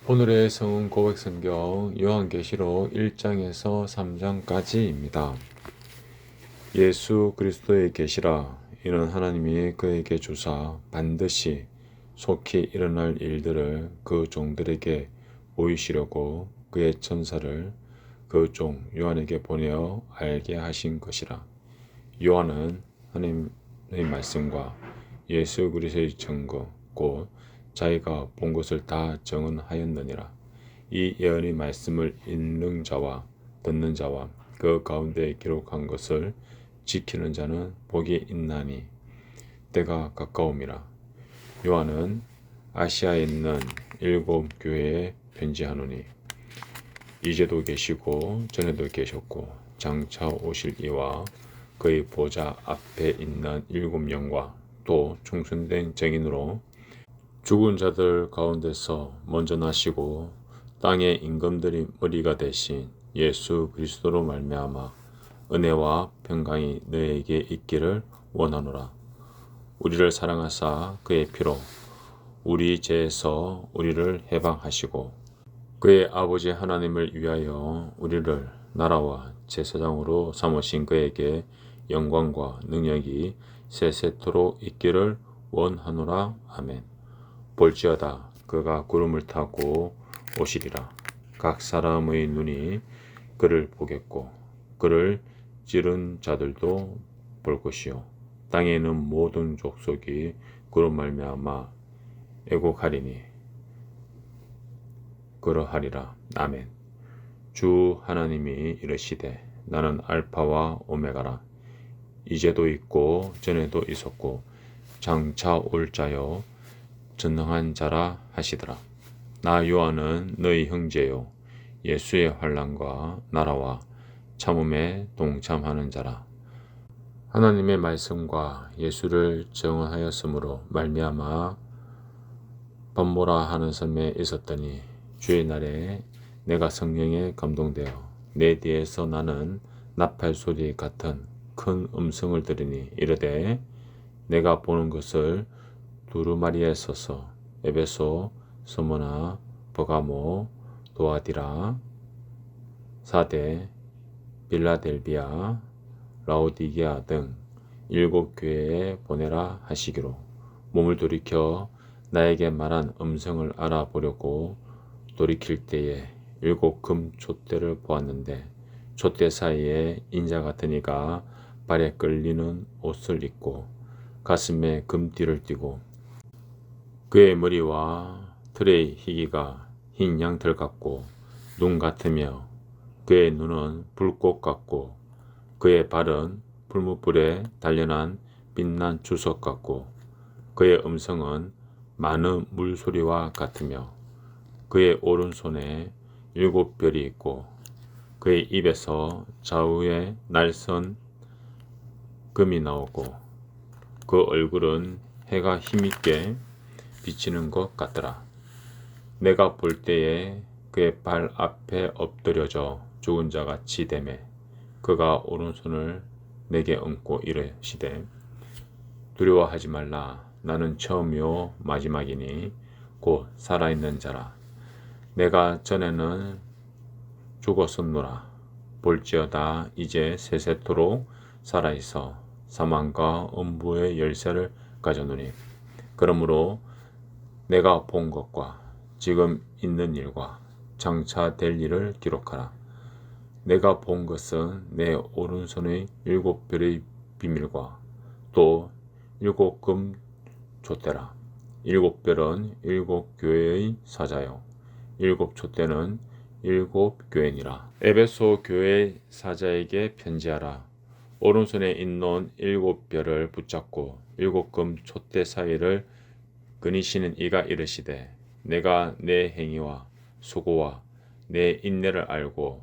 오늘의 성은 고백 성경 요한계시록 1장에서 3장까지입니다. 예수 그리스도의 계시라. 이는 하나님이 그에게 주사 반드시 속히 일어날 일들을 그 종들에게 보이시려고 그의 천사를 그 종 요한에게 보내어 알게 하신 것이라. 요한은 하나님의 말씀과 예수 그리스도의 증거 곧 자기가 본 것을 다 증언하였느니라. 이 예언의 말씀을 읽는 자와 듣는 자와 그 가운데 기록한 것을 지키는 자는 복이 있나니 때가 가까움이라. 요한은 아시아에 있는 7 교회에 편지하노니 이제도 계시고 전에도 계셨고 장차 오실 이와 그의 보좌 앞에 있는 7영과 또 충성된 증인으로 죽은 자들 가운데서 먼저 나시고 땅의 임금들이 머리가 되신 예수 그리스도로 말미암아 은혜와 평강이 너에게 있기를 원하노라. 우리를 사랑하사 그의 피로 우리 죄에서 우리를 해방하시고 그의 아버지 하나님을 위하여 우리를 나라와 제사장으로 삼으신 그에게 영광과 능력이 세세토록 있기를 원하노라. 아멘. 볼지어다 그가 구름을 타고 오시리라. 각 사람의 눈이 그를 보겠고 그를 찌른 자들도 볼 것이요 땅에 있는 모든 족속이 그로 말미암아 애곡하리니 그러하리라. 아멘. 주 하나님이 이르시되 나는 알파와 오메가라. 이제도 있고 전에도 있었고 장차 올 자요 전능한 자라 하시더라. 나 요한은 너희 형제요 예수의 환난과 나라와 참음에 동참하는 자라. 하나님의 말씀과 예수를 증언하였으므로 말미암아 밤모라 하는 섬에 있었더니 주의 날에 내가 성령에 감동되어 내 뒤에서 나는 나팔 소리 같은 큰 음성을 들으니 이르되 내가 보는 것을 두루마리에 서서 에베소, 스무나, 버가모, 도아디라, 사대, 빌라델비아, 라오디게아 등 7 교회에 보내라 하시기로 몸을 돌이켜 나에게 말한 음성을 알아보려고 돌이킬 때에 7 금 촛대를 보았는데 촛대 사이에 인자 같은 이가 발에 끌리는 옷을 입고 가슴에 금띠를 띠고 그의 머리와 털의 희기가 흰 양털 같고 눈 같으며 그의 눈은 불꽃 같고 그의 발은 풀무불에 단련한 빛난 주석 같고 그의 음성은 많은 물소리와 같으며 그의 오른손에 7 별이 있고 그의 입에서 좌우에 날선 금이 나오고 그 얼굴은 해가 힘있게 비치는 것 같더라. 내가 볼 때에 그의 발 앞에 엎드려져 죽은 자 같이 되매 그가 오른손을 내게 얹고 이르시되 두려워하지 말라. 나는 처음이요 마지막이니 곧 살아있는 자라. 내가 전에는 죽었었노라. 볼지어다 이제 세세토록 살아있어 사망과 음부의 열쇠를 가져노니 그러므로 내가 본 것과 지금 있는 일과 장차 될 일을 기록하라. 내가 본 것은 내 오른손의 7 별의 비밀과 또 7 금 촛대라. 7 별은 7 교회의 사자요 7 촛대는 7 교회니라. 에베소 교회 사자에게 편지하라. 오른손에 있는 7 별을 붙잡고 7 금 촛대 사이를 그니시는 이가 이르시되 내가 내 행위와 수고와 내 인내를 알고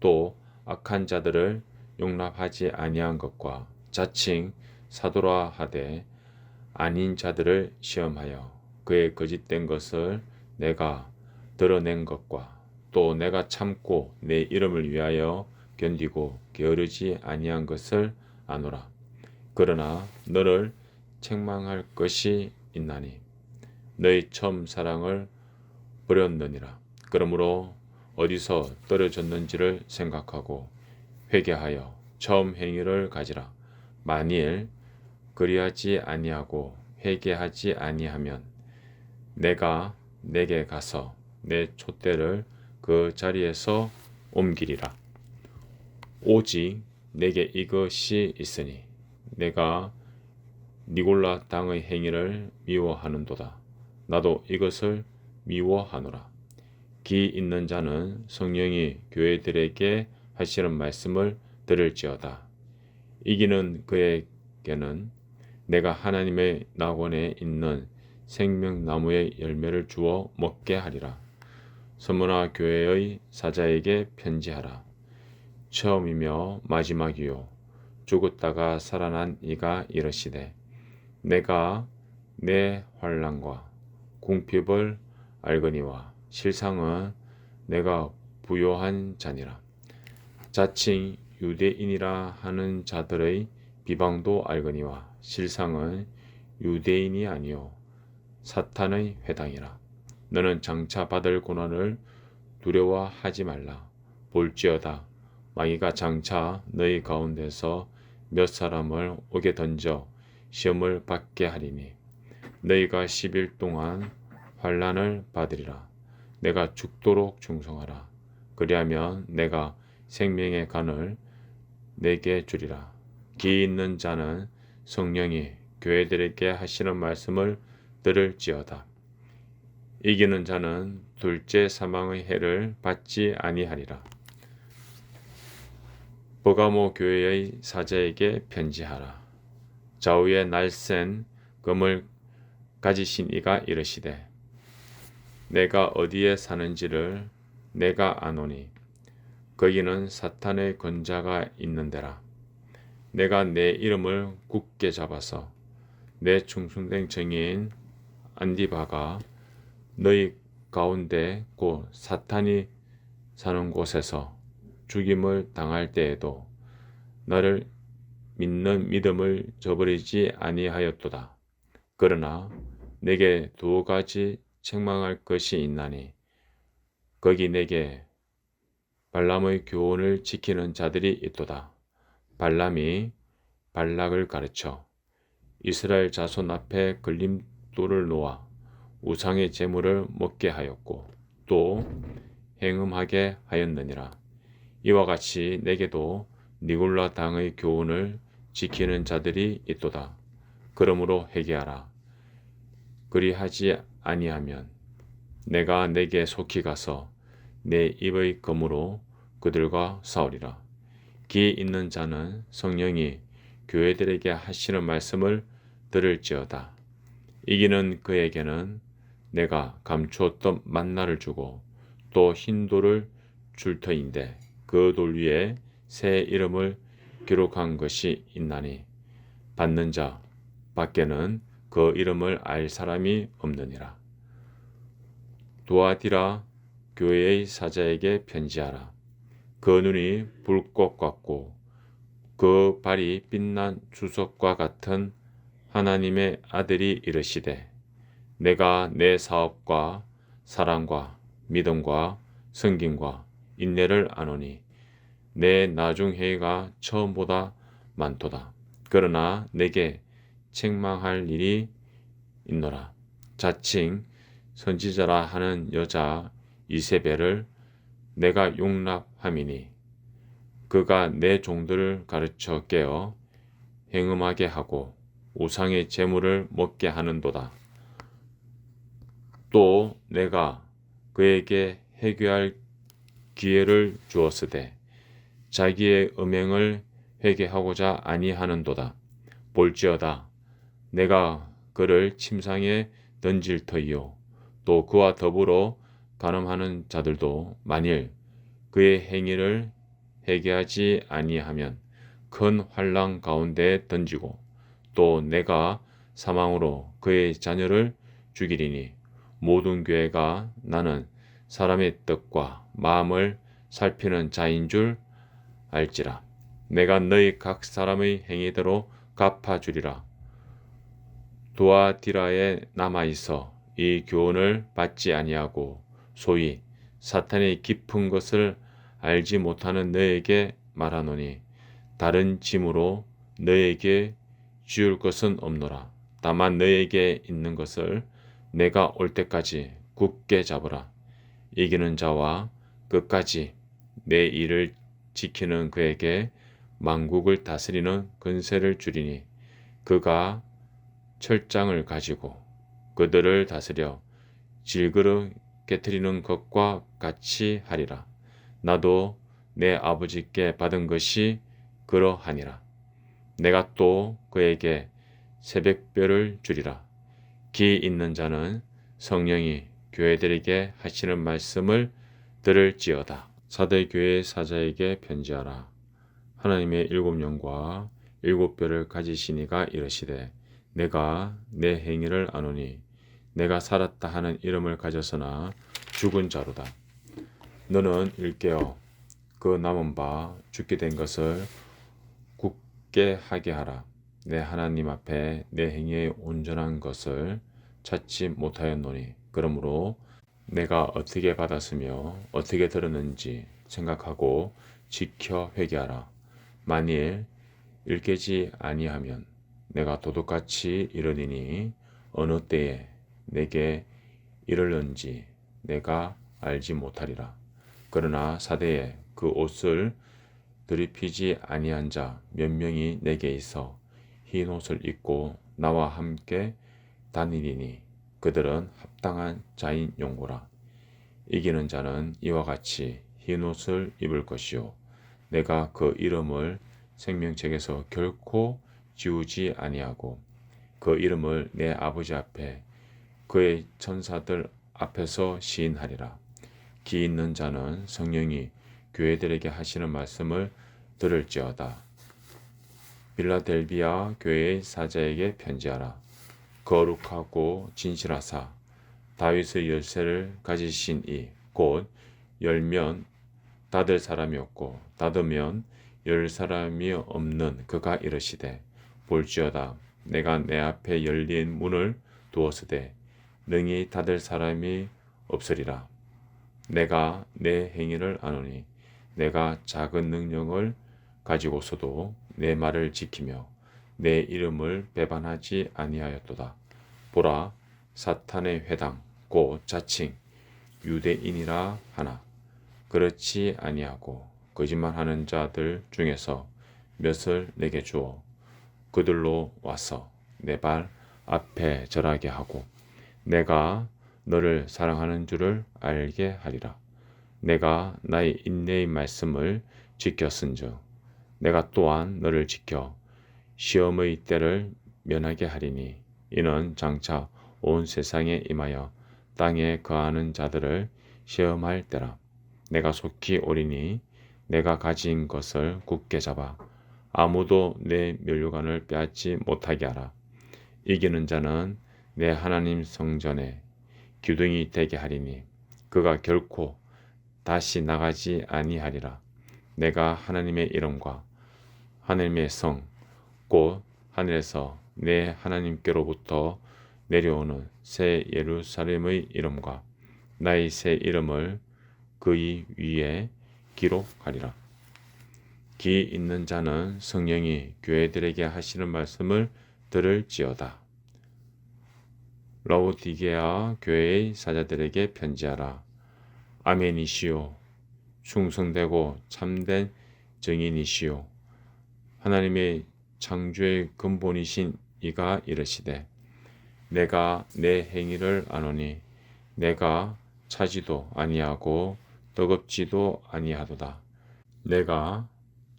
또 악한 자들을 용납하지 아니한 것과 자칭 사도라 하되 아닌 자들을 시험하여 그의 거짓된 것을 내가 드러낸 것과 또 내가 참고 내 이름을 위하여 견디고 게으르지 아니한 것을 아노라. 그러나 너를 책망할 것이 있나니 너희 처음 사랑을 버렸느니라. 그러므로 어디서 떨어졌는지를 생각하고 회개하여 처음 행위를 가지라. 만일 그리하지 아니하고 회개하지 아니하면 내가 내게 가서 내 촛대를 그 자리에서 옮기리라. 오직 내게 이것이 있으니 내가 니골라 당의 행위를 미워하는도다. 나도 이것을 미워하노라. 기 있는 자는 성령이 교회들에게 하시는 말씀을 들을지어다. 이기는 그에게는 내가 하나님의 낙원에 있는 생명나무의 열매를 주어 먹게 하리라. 서머나 교회의 사자에게 편지하라. 처음이며 마지막이요 죽었다가 살아난 이가 이르시되 내가 내 환난과 궁핍을 알거니와 실상은 내가 부요한 자니라. 자칭 유대인이라 하는 자들의 비방도 알거니와 실상은 유대인이 아니요 사탄의 회당이라. 너는 장차 받을 고난을 두려워하지 말라. 볼지어다 마귀가 장차 너희 가운데서 몇 사람을 옥에 던져 시험을 받게 하리니 너희가 10일 동안 환난을 받으리라. 내가 죽도록 충성하라. 그리하면 내가 생명의 간을 내게 주리라. 기 있는 자는 성령이 교회들에게 하시는 말씀을 들을지어다. 이기는 자는 둘째 사망의 해를 받지 아니하리라. 버가모 교회의 사자에게 편지하라. 좌우에 날쌘 금을 가지신 이가 이르시되 내가 어디에 사는지를 내가 아노니 거기는 사탄의 권자가 있는데라. 내가 내 이름을 굳게 잡아서 내 충성된 정의인 안디바가 너희 가운데 곧 사탄이 사는 곳에서 죽임을 당할 때에도 나를 믿는 믿음을 저버리지 아니하였도다. 그러나 내게 두 가지 책망할 것이 있나니 거기 내게 발람의 교훈을 지키는 자들이 있도다. 발람이 발락을 가르쳐 이스라엘 자손 앞에 걸림돌을 놓아 우상의 제물을 먹게 하였고 또 행음하게 하였느니라. 이와 같이 내게도 니골라 당의 교훈을 지키는 자들이 있도다. 그러므로 회개하라. 그리하지 아니하면 내가 내게 속히 가서 내 입의 검으로 그들과 싸우리라. 기 있는 자는 성령이 교회들에게 하시는 말씀을 들을지어다. 이기는 그에게는 내가 감추었던 만나를 주고 또 흰 돌을 줄 터인데 그 돌 위에 새 이름을 기록한 것이 있나니 받는 자 밖에는 그 이름을 알 사람이 없느니라. 두아디라 교회의 사자에게 편지하라. 그 눈이 불꽃 같고 그 발이 빛난 주석과 같은 하나님의 아들이 이르시되 내가 내 사업과 사랑과 믿음과 성김과 인내를 아노니 내 나중회가 처음보다 많도다. 그러나 내게 책망할 일이 있노라. 자칭 선지자라 하는 여자 이세벨을 내가 용납함이니 그가 내 종들을 가르쳐 깨어 행음하게 하고 우상의 제물을 먹게 하는도다. 또 내가 그에게 회개할 기회를 주었으되 자기의 음행을 회개하고자 아니하는도다. 볼지어다 내가 그를 침상에 던질 터이요 또 그와 더불어 간음하는 자들도 만일 그의 행위를 회개하지 아니하면 큰 환난 가운데 던지고 또 내가 사망으로 그의 자녀를 죽이리니 모든 교회가 나는 사람의 뜻과 마음을 살피는 자인 줄 알지라. 내가 너희 각 사람의 행위대로 갚아주리라. 두아디라에 남아있어 이 교훈을 받지 아니하고 소위 사탄의 깊은 것을 알지 못하는 너에게 말하노니 다른 짐으로 너에게 지울 것은 없노라. 다만 너에게 있는 것을 내가 올 때까지 굳게 잡으라. 이기는 자와 끝까지 내 일을 지키는 그에게 만국을 다스리는 권세를 주리니 그가 철장을 가지고 그들을 다스려 질그릇 깨트리는 것과 같이 하리라. 나도 내 아버지께 받은 것이 그러하니라. 내가 또 그에게 새벽별을 주리라. 귀 있는 자는 성령이 교회들에게 하시는 말씀을 들을지어다. 사대교회 사자에게 편지하라. 하나님의 일곱 영과 일곱 뼈를 가지시니가 이르시되 내가 내 행위를 아노니 내가 살았다 하는 이름을 가졌으나 죽은 자로다. 너는 일깨어 그 남은 바 죽게 된 것을 굳게 하게 하라. 내 하나님 앞에 내 행위의 온전한 것을 찾지 못하였노니 그러므로 내가 어떻게 받았으며 어떻게 들었는지 생각하고 지켜 회개하라. 만일 일깨지 아니하면 내가 도둑같이 이르리니 어느 때에 내게 이르는지 내가 알지 못하리라. 그러나 사대에 그 옷을 들이피지 아니한 자 몇 명이 내게 있어 흰 옷을 입고 나와 함께 다니리니 그들은 합당한 자인 용고라. 이기는 자는 이와 같이 흰 옷을 입을 것이요 내가 그 이름을 생명책에서 결코 지우지 아니하고 그 이름을 내 아버지 앞에 그의 천사들 앞에서 시인하리라. 귀 있는 자는 성령이 교회들에게 하시는 말씀을 들을지어다. 빌라델비아 교회의 사자에게 편지하라. 거룩하고 진실하사 다윗의 열쇠를 가지신 이 곧 열면 닫을 사람이 없고 닫으면 열 사람이 없는 그가 이르시되 볼지어다 내가 내 앞에 열린 문을 두었으되 능히 닫을 사람이 없으리라. 내가 내 행위를 아노니 내가 작은 능력을 가지고서도 내 말을 지키며 내 이름을 배반하지 아니하였도다. 보라 사탄의 회당 곧 자칭 유대인이라 하나 그렇지 아니하고 거짓말하는 자들 중에서 몇을 내게 주어 그들로 와서 내 발 앞에 절하게 하고 내가 너를 사랑하는 줄을 알게 하리라. 내가 나의 인내의 말씀을 지켰은즉 내가 또한 너를 지켜 시험의 때를 면하게 하리니 이는 장차 온 세상에 임하여 땅에 거하는 자들을 시험할 때라. 내가 속히 오리니 내가 가진 것을 굳게 잡아 아무도 내 면류관을 빼앗지 못하게 하라. 이기는 자는 내 하나님 성전에 기둥이 되게 하리니 그가 결코 다시 나가지 아니하리라. 내가 하나님의 이름과 하나님의 성 곧 하늘에서 내 하나님께로부터 내려오는 새 예루살렘의 이름과 나의 새 이름을 그의 위에 기록하리라. 귀 있는 자는 성령이 교회들에게 하시는 말씀을 들을지어다. 라오디게아 교회의 사자들에게 편지하라. 아멘이시오. 충성되고 참된 증인이시오. 하나님의 창조의 근본이신 이가 이르시되 내가 내 행위를 아노니 내가 차지도 아니하고 뜨겁지도 아니하도다. 내가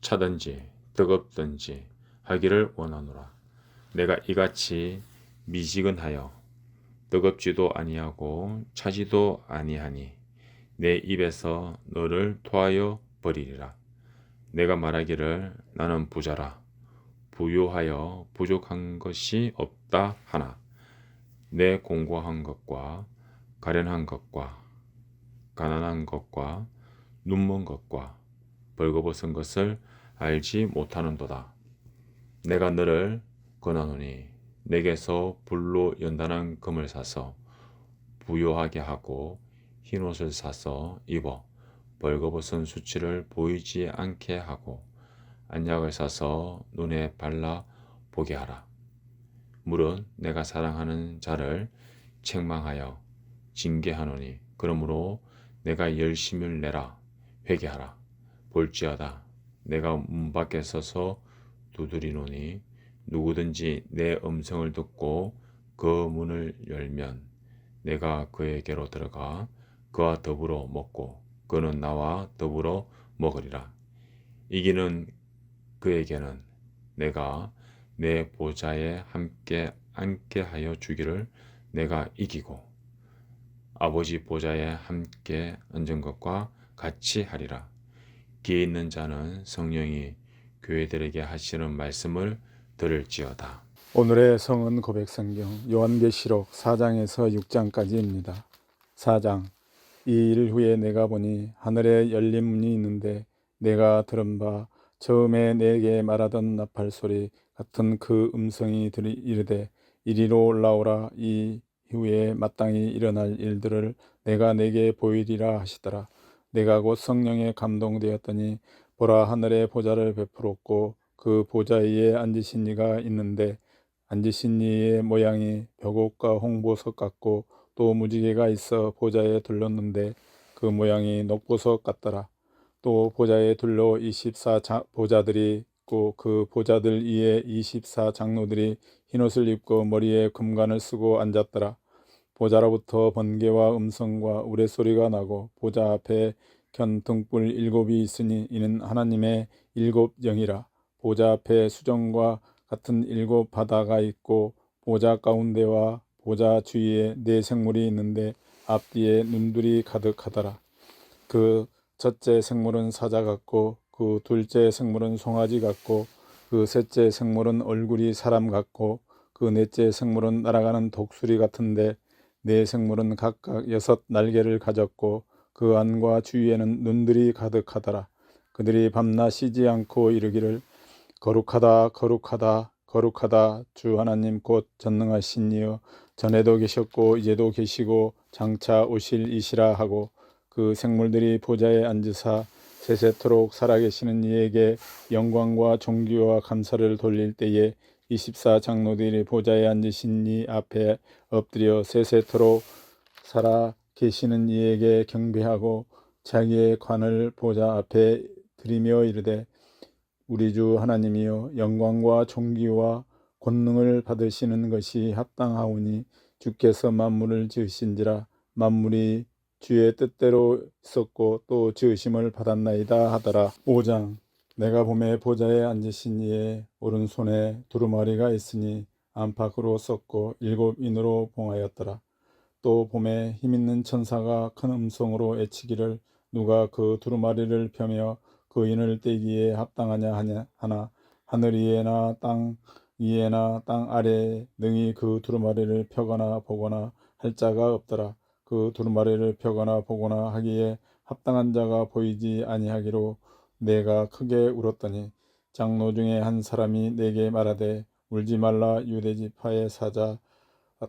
차든지 뜨겁든지 하기를 원하노라. 내가 이같이 미지근하여 뜨겁지도 아니하고 차지도 아니하니 내 입에서 너를 토하여 버리리라. 내가 말하기를 나는 부자라 부유하여 부족한 것이 없다 하나 내 공고한 것과 가련한 것과 가난한 것과 눈먼 것과 벌거벗은 것을 알지 못하는도다. 내가 너를 권하노니 내게서 불로 연단한 금을 사서 부요하게 하고 흰옷을 사서 입어 벌거벗은 수치를 보이지 않게 하고 안약을 사서 눈에 발라 보게 하라. 물은 내가 사랑하는 자를 책망하여 징계하노니 그러므로 내가 열심을 내라 회개하라. 볼지어다 내가 문 밖에 서서 두드리노니 누구든지 내 음성을 듣고 그 문을 열면 내가 그에게로 들어가 그와 더불어 먹고 그는 나와 더불어 먹으리라. 이기는 그에게는 내가 내 보좌에 함께 앉게 하여 주기를 내가 이기고 아버지 보좌에 함께 앉은 것과 같이 하리라. 귀에 있는 자는 성령이 교회들에게 하시는 말씀을 들을지어다. 오늘의 성은 고백성경 요한계시록 4장에서 6장까지입니다. 4장. 이 일 후에 내가 보니 하늘에 열린 문이 있는데 내가 들은 바 처음에 내게 말하던 나팔 소리 같은 그 음성이 이르되 이리로 올라오라. 이 후에 마땅히 일어날 일들을 내가 내게 보이리라 하시더라. 내가 곧 성령에 감동되었더니 보라, 하늘에 보좌를 베풀었고 그 보좌 위에 앉으신 이가 있는데 앉으신 이의 모양이 벽옷과 홍보석 같고 또 무지개가 있어 보좌에 둘렀는데 그 모양이 녹보석 같더라. 또 보좌에 둘러 24 보좌들이 있고 그 보좌들 위에 24 장로들이 흰옷을 입고 머리에 금관을 쓰고 앉았더라. 보좌로부터 번개와 음성과 우레소리가 나고 보좌 앞에 켠 등불 7이 있으니 이는 하나님의 7 영이라. 보좌 앞에 수정과 같은 7 바다가 있고 보좌 가운데와 보좌 주위에 4 생물이 있는데 앞뒤에 눈들이 가득하더라. 그 첫째 생물은 사자 같고 그 둘째 생물은 송아지 같고 그 셋째 생물은 얼굴이 사람 같고 그 넷째 생물은 날아가는 독수리 같은데 4 생물은 각각 6 날개를 가졌고 그 안과 주위에는 눈들이 가득하더라. 그들이 밤낮 쉬지 않고 이르기를 거룩하다 거룩하다 거룩하다 주 하나님 곧 전능하신 이여 전에도 계셨고 이제도 계시고 장차 오실 이시라 하고 그 생물들이 보좌에 앉으사 세세토록 살아계시는 이에게 영광과 존귀와 감사를 돌릴 때에 24 장로들이 보좌에 앉으신 이 앞에 엎드려 세세토록 살아계시는 이에게 경배하고 자기의 관을 보좌 앞에 드리며 이르되 우리 주 하나님이여 영광과 존귀와 권능을 받으시는 것이 합당하오니 주께서 만물을 지으신지라 만물이 주의 뜻대로 있었고 또 지으심을 받았나이다 하더라. 5장. 내가 봄에 보좌에 앉으신 이의 오른손에 두루마리가 있으니 안팎으로 썼고 7인으로 봉하였더라. 또 봄에 힘있는 천사가 큰 음성으로 외치기를 누가 그 두루마리를 펴며 그 인을 떼기에 합당하냐 하나 하늘 위에나 땅 위에나 땅 아래에 능히 그 두루마리를 펴거나 보거나 할 자가 없더라. 그 두루마리를 펴거나 보거나 하기에 합당한 자가 보이지 아니하기로 내가 크게 울었더니 장로 중에 한 사람이 내게 말하되 울지 말라. 유대 지파의 사자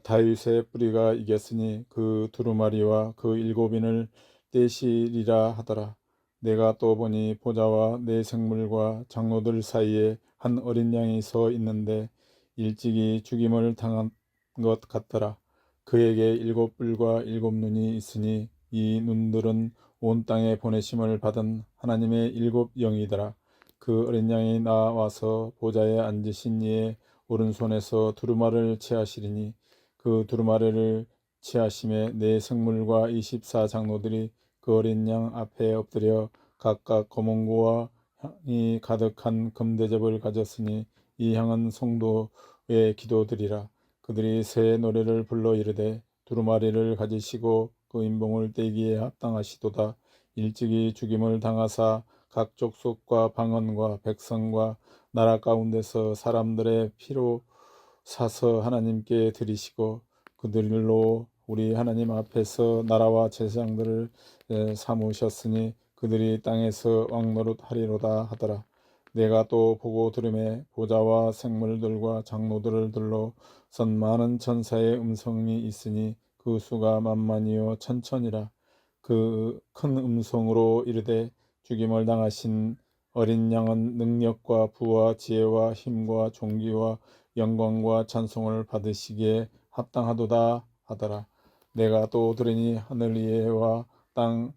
다윗의 뿌리가 이겼으니 그 두루마리와 그 7인을 떼시리라 하더라. 내가 또 보니 보좌와 4 생물과 장로들 사이에 한 어린 양이 서 있는데 일찍이 죽임을 당한 것 같더라. 그에게 7뿔과 7눈이 있으니 이 눈들은 온 땅에 보내심을 받은 하나님의 7 영이더라. 그 어린 양이 나와서 보좌에 앉으신 이의 오른손에서 두루마리를 취하시리니 그 두루마리를 취하심에 4 생물과 24 장로들이 그 어린 양 앞에 엎드려 각각 거문고와 향이 가득한 금대접을 가졌으니 이 향은 성도의 기도들이라. 그들이 새 노래를 불러 이르되 두루마리를 가지시고 그 인봉을 떼기에 합당하시도다. 일찍이 죽임을 당하사 각 족속과 방언과 백성과 나라 가운데서 사람들의 피로 사서 하나님께 드리시고 그들로 우리 하나님 앞에서 나라와 제사장들을 삼으셨으니 그들이 땅에서 왕노릇 하리로다 하더라. 내가 또 보고 들음에 보좌와 생물들과 장로들을 둘러 선 많은 천사의 음성이 있으니 그 수가 만만이요 천천이라. 그 큰 음성으로 이르되 죽임을 당하신 어린 양은 능력과 부와 지혜와 힘과 존귀와 영광과 찬송을 받으시기에 합당하도다 하더라. 내가 또 들으니 하늘 위에와 땅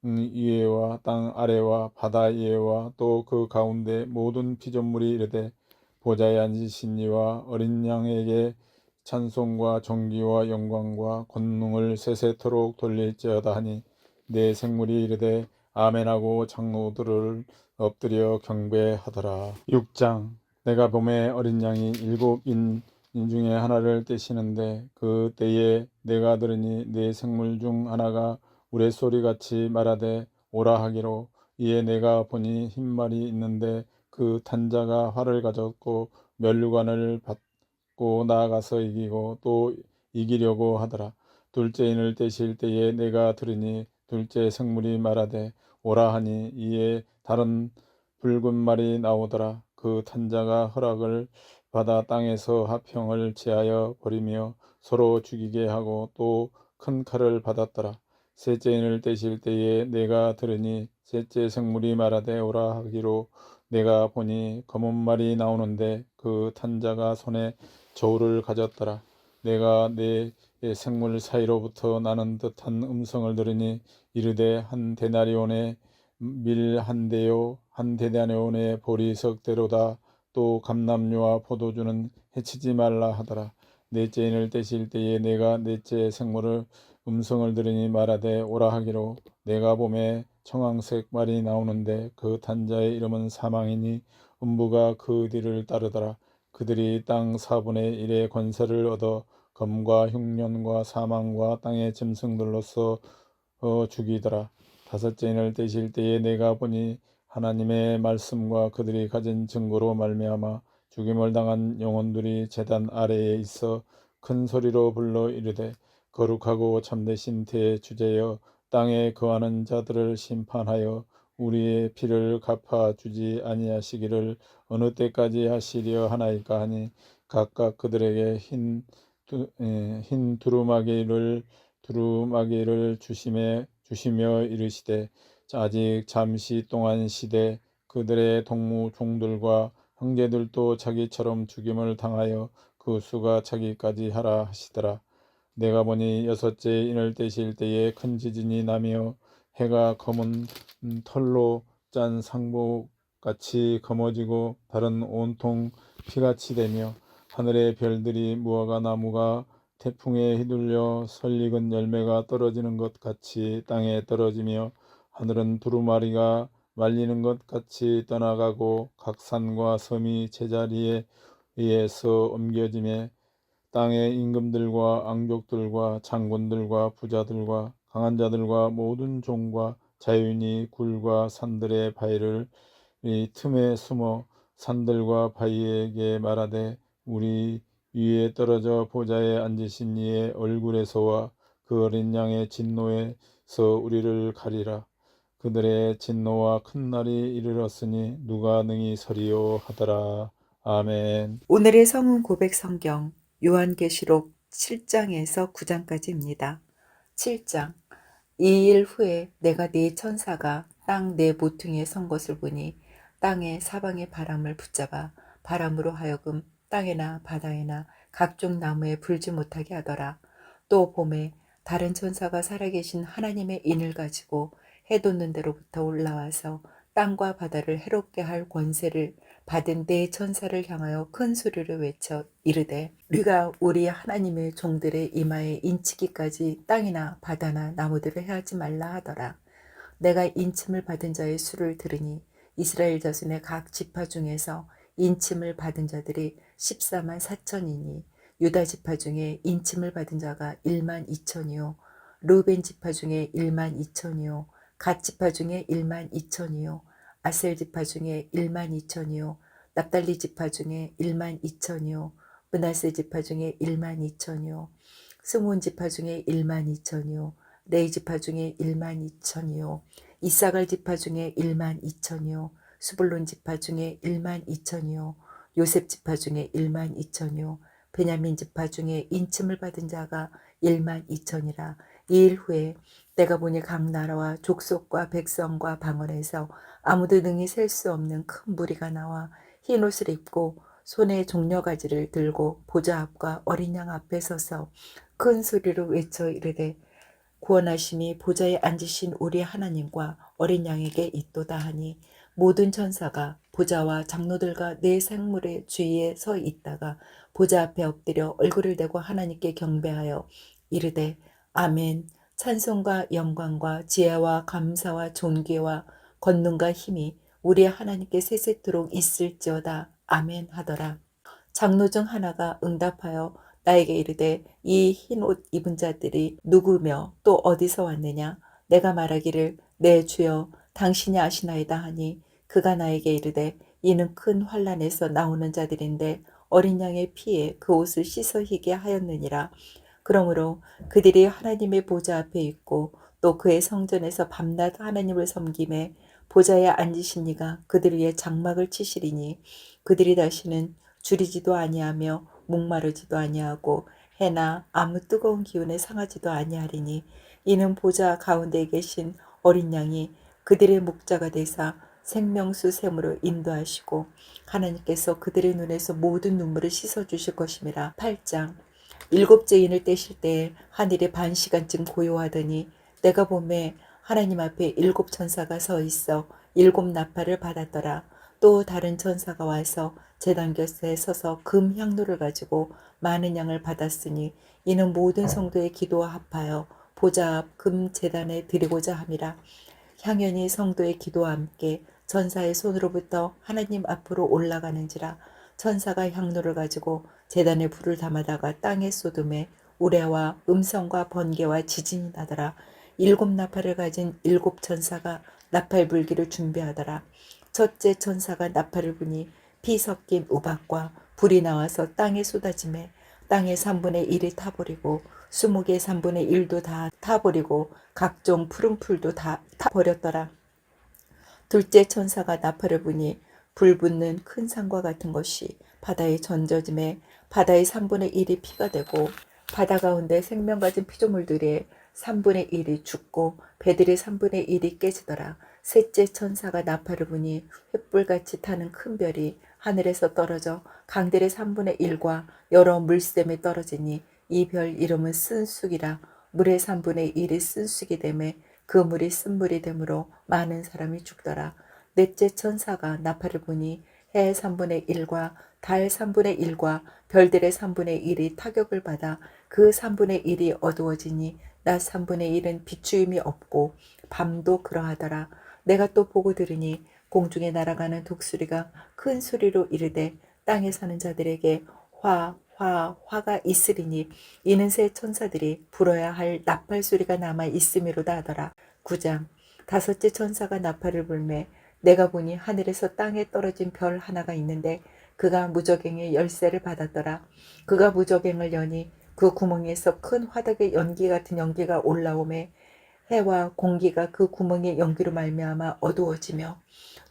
위에와 땅 아래와 바다 위에와 또 그 가운데 모든 피조물이 이르되 보좌에 앉으신 이와 어린 양에게 찬송과 존귀와 영광과 권능을 세세토록 돌릴지어다 하니 내 생물이 이르되 아멘하고 장로들을 엎드려 경배하더라. 6장. 내가 봄에 어린 양이 일곱 인 중에 하나를 떼시는데 그 때에 내가 들으니 내 생물 중 하나가 우레소리같이 말하되 오라 하기로 이에 내가 보니 흰말이 있는데 그 탄자가 활을 가졌고 면류관을 받고 나아가서 이기고 또 이기려고 하더라. 둘째 인을 떼실 때에 내가 들으니 둘째 생물이 말하되 오라 하니 이에 다른 붉은 말이 나오더라. 그 탄자가 허락을 받아 땅에서 화평을 취하여 버리며 서로 죽이게 하고 또 큰 칼을 받았더라. 셋째 인을 떼실 때에 내가 들으니 셋째 생물이 말하되 오라 하기로 내가 보니 검은 말이 나오는데 그 탄자가 손에 저울을 가졌더라. 내가 내 생물 사이로부터 나는 듯한 음성을 들으니 이르되 한 데나리온의 밀 한 대요 한 데나리온의 보리석대로다. 또 감람류와 포도주는 해치지 말라 하더라. 넷째 인을 떼실 때에 내가 넷째 생물을 음성을 들으니 말하되 오라 하기로 내가 봄에 청황색 말이 나오는데 그 탄자의 이름은 사망이니 음부가 그 뒤를 따르더라. 그들이 땅 4분의 1의 권세를 얻어 검과 흉년과 사망과 땅의 짐승들로서 죽이더라. 다섯째 인을 떼실 때에 내가 보니 하나님의 말씀과 그들이 가진 증거로 말미암아 죽임을 당한 영혼들이 제단 아래에 있어 큰 소리로 불러 이르되 거룩하고 참되신 대주제여 땅에 거하는 자들을 심판하여 우리의 피를 갚아 주지 아니하시기를 어느 때까지 하시려 하나이까 하니 각각 그들에게 흰 두루마기를 주시며 이르시되 아직 잠시 동안 시되 그들의 동무 종들과 형제들도 자기처럼 죽임을 당하여 그 수가 차기까지 하라 하시더라. 내가 보니 여섯째 인을 떼실 때에 큰 지진이 나며 해가 검은 털로 짠 상복같이 검어지고 달은 온통 피같이 되며 하늘의 별들이 무화과 나무가 태풍에 휘둘려 설익은 열매가 떨어지는 것 같이 땅에 떨어지며 하늘은 두루마리가 말리는 것 같이 떠나가고 각 산과 섬이 제자리에 의해서 옮겨지며 땅의 임금들과 앙족들과 장군들과 부자들과 강한 자들과 모든 종과 자유인이 굴과 산들의 바위를 이 틈에 숨어 산들과 바위에게 말하되 우리 위에 떨어져 보좌에 앉으신 이의 얼굴에서와 그 어린 양의 진노에서 우리를 가리라. 그들의 진노와 큰 날이 이르렀으니 누가 능히 서리요 하더라. 아멘. 오늘의 성은 고백 성경 요한계시록 7장에서 9장까지입니다. 7장. 이 일 후에 내가 네 천사가 땅 네 모퉁이에 선 것을 보니 땅의 사방의 바람을 붙잡아 바람으로 하여금 땅에나 바다에나 각종 나무에 불지 못하게 하더라. 또 봄에 다른 천사가 살아계신 하나님의 인을 가지고 해 돋는 데로부터 올라와서 땅과 바다를 해롭게 할 권세를 받은 네 천사를 향하여 큰 소리를 외쳐 이르되 우리가 우리 하나님의 종들의 이마에 인치기까지 땅이나 바다나 나무들을 해하지 말라 하더라. 내가 인침을 받은 자의 수를 들으니 이스라엘 자손의 각 지파 중에서 인침을 받은 자들이 14만 4천이니 유다 지파 중에 인침을 받은 자가 1만 2천이요 르벤 지파 중에 1만 2천이요 갓 지파 중에 1만 2천이요 아셀 지파 중에 1만 2천이요 납달리 지파 중에 1만 2천이요 므낫세 지파 중에 1만 2천이요 스몬 지파 중에 1만 2천이요 레이 지파 중에 1만 2천이요 이사갈 지파 중에 1만 2천이요 수불론 지파 중에 1만 2천이요 요셉 지파 중에 1만 2천이요 베냐민 지파 중에 인침을 받은 자가 1만 2천이라. 이 일 후에 내가 보니 각 나라와 족속과 백성과 방언에서 아무도 능히 셀 수 없는 큰 무리가 나와 흰 옷을 입고 손에 종려가지를 들고 보좌 앞과 어린 양 앞에 서서 큰 소리로 외쳐 이르되 구원하심이 보좌에 앉으신 우리 하나님과 어린 양에게 있도다 하니 모든 천사가 보좌와 장로들과 네 생물의 주위에 서 있다가 보좌 앞에 엎드려 얼굴을 대고 하나님께 경배하여 이르되 아멘. 찬송과 영광과 지혜와 감사와 존귀와 권능과 힘이 우리 하나님께 세세토록 있을지어다. 아멘 하더라. 장로 중 하나가 응답하여 나에게 이르되 이 흰 옷 입은 자들이 누구며 또 어디서 왔느냐? 내가 말하기를 내 주여 당신이 아시나이다 하니 그가 나에게 이르되 이는 큰 환란에서 나오는 자들인데 어린 양의 피에 그 옷을 씻어 희게 하였느니라. 그러므로 그들이 하나님의 보좌 앞에 있고 또 그의 성전에서 밤낮 하나님을 섬김에 보좌에 앉으신 이가 그들 위에 장막을 치시리니 그들이 다시는 줄이지도 아니하며 목마르지도 아니하고 해나 아무 뜨거운 기운에 상하지도 아니하리니 이는 보좌 가운데 계신 어린 양이 그들의 목자가 되사 생명수 샘으로 인도하시고 하나님께서 그들의 눈에서 모든 눈물을 씻어 주실 것임이라. 8장. 일곱째 인을 떼실 때에 하늘이 반 시간쯤 고요하더니 내가 보매 하나님 앞에 일곱 천사가 서 있어 일곱 나팔을 받았더라. 또 다른 천사가 와서 제단 곁에 서서 금 향로를 가지고 많은 양을 받았으니 이는 모든 성도의 기도와 합하여 보좌 앞 금 제단에 드리고자 함이라. 향연이 성도의 기도와 함께 천사의 손으로부터 하나님 앞으로 올라가는지라. 천사가 향로를 가지고 제단에 불을 담아다가 땅에 쏟음에 우레와 음성과 번개와 지진이 나더라. 일곱 나팔을 가진 일곱 천사가 나팔 불기를 준비하더라. 첫째 천사가 나팔을 부니 피 섞인 우박과 불이 나와서 땅에 쏟아지매 땅의 3분의 1이 타버리고 수목의 3분의 1도 다 타버리고 각종 푸른 풀도 다 타버렸더라. 둘째 천사가 나팔을 부니 불 붙는 큰 산과 같은 것이 바다에 던져짐에 바다의 3분의 1이 피가 되고 바다 가운데 생명 가진 피조물들의 3분의 1이 죽고 배들의 3분의 1이 깨지더라. 셋째 천사가 나팔을 부니 횃불같이 타는 큰 별이 하늘에서 떨어져 강들의 3분의 1과 여러 물샘에 떨어지니 이 별 이름은 쓴쑥이라. 물의 3분의 1이 쓴쑥이 되매 그 물이 쓴물이 되므로 많은 사람이 죽더라. 넷째 천사가 나팔을 부니 해 3분의 1과 달 3분의 1과 별들의 3분의 1이 타격을 받아 그 3분의 1이 어두워지니 낮 3분의 1은 비추임이 없고 밤도 그러하더라. 내가 또 보고 들으니 공중에 날아가는 독수리가 큰 소리로 이르되 땅에 사는 자들에게 화가 있으리니 이는 새 천사들이 불어야 할 나팔 소리가 남아 있음이로다 하더라. 9장. 다섯째 천사가 나팔을 불매 내가 보니 하늘에서 땅에 떨어진 별 하나가 있는데 그가 무저갱의 열쇠를 받았더라. 그가 무저갱을 여니 그 구멍에서 큰 화덕의 연기 같은 연기가 올라오매 해와 공기가 그 구멍의 연기로 말미암아 어두워지며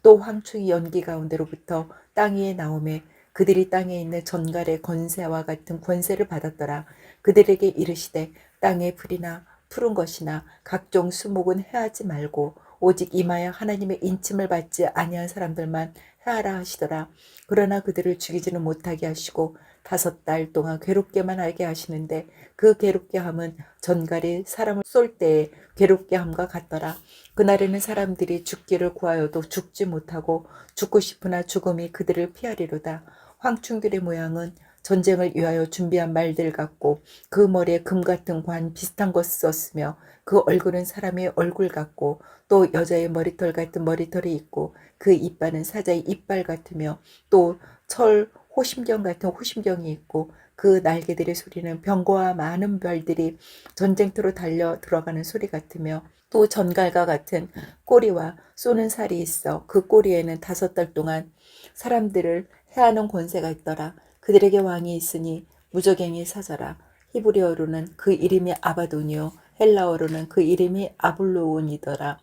또 황충이 연기 가운데로부터 땅 위에 나오매 그들이 땅에 있는 전갈의 권세와 같은 권세를 받았더라. 그들에게 이르시되 땅의 풀이나 푸른 것이나 각종 수목은 해하지 말고 오직 이마야 하나님의 인침을 받지 아니한 사람들만 해하라 하시더라. 그러나 그들을 죽이지는 못하게 하시고 5달 동안 괴롭게만 하게 하시는데 그 괴롭게 함은 전갈이 사람을 쏠 때에 괴롭게 함과 같더라. 그날에는 사람들이 죽기를 구하여도 죽지 못하고 죽고 싶으나 죽음이 그들을 피하리로다. 황충들의 모양은 전쟁을 위하여 준비한 말들 같고 그 머리에 금 같은 관 비슷한 것을 썼으며 그 얼굴은 사람의 얼굴 같고 또 여자의 머리털 같은 머리털이 있고 그 이빨은 사자의 이빨 같으며 또 철 호심경 같은 호심경이 있고 그 날개들의 소리는 병거와 많은 별들이 전쟁터로 달려 들어가는 소리 같으며 또 전갈과 같은 꼬리와 쏘는 살이 있어 그 꼬리에는 5달 동안 사람들을 해하는 권세가 있더라. 그들에게 왕이 있으니 무저갱이 사자라. 히브리어로는 그 이름이 아바돈이요 헬라어로는 그 이름이 아블로온이더라.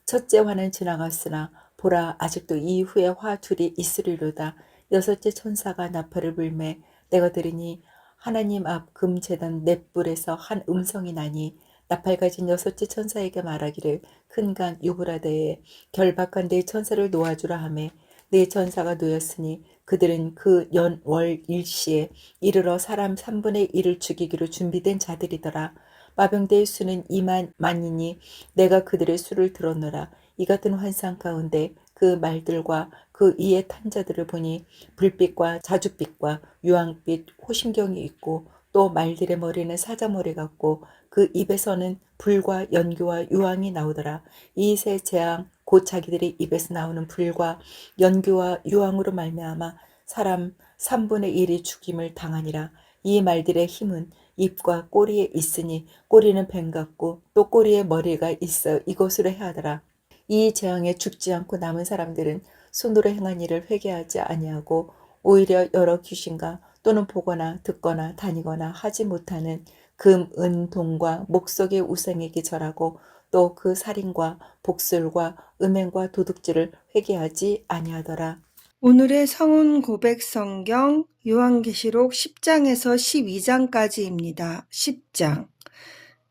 첫째 화는 지나갔으나 보라 아직도 이후에 화 둘이 있으리로다. 여섯째 천사가 나팔을 불매 내가 들으니 하나님 앞 금제단 넷불에서 한 음성이 나니 나팔 가진 6째 천사에게 말하기를 큰 강 유브라데에 결박한 4천사를 놓아주라 하매 4천사가 놓였으니 그들은 그 연월 일시에 이르러 사람 3분의 1을 죽이기로 준비된 자들이더라. 마병대의 수는 2만 만이니 내가 그들의 수를 들었노라. 이 같은 환상 가운데 그 말들과 그 이에 탄 자들을 보니 불빛과 자줏빛과 유황빛 호심경이 있고 또 말들의 머리는 사자머리 같고 그 입에서는 불과 연기와 유황이 나오더라. 이 세 재앙 곧 자기들의 입에서 나오는 불과 연기와 유황으로 말미암아 사람 3분의 1이 죽임을 당하니라. 이 말들의 힘은 입과 꼬리에 있으니 꼬리는 뱀 같고 또 꼬리에 머리가 있어 이것으로 해하더라. 이 재앙에 죽지 않고 남은 사람들은 손으로 행한 일을 회개하지 아니하고 오히려 여러 귀신과 또는 보거나 듣거나 다니거나 하지 못하는 금, 은, 동과 목석의 우상에게 절하고 또 그 살인과 복술과 음행과 도둑질을 회개하지 아니하더라. 오늘의 성운 고백 성경 요한계시록 10장에서 12장까지입니다. 10장.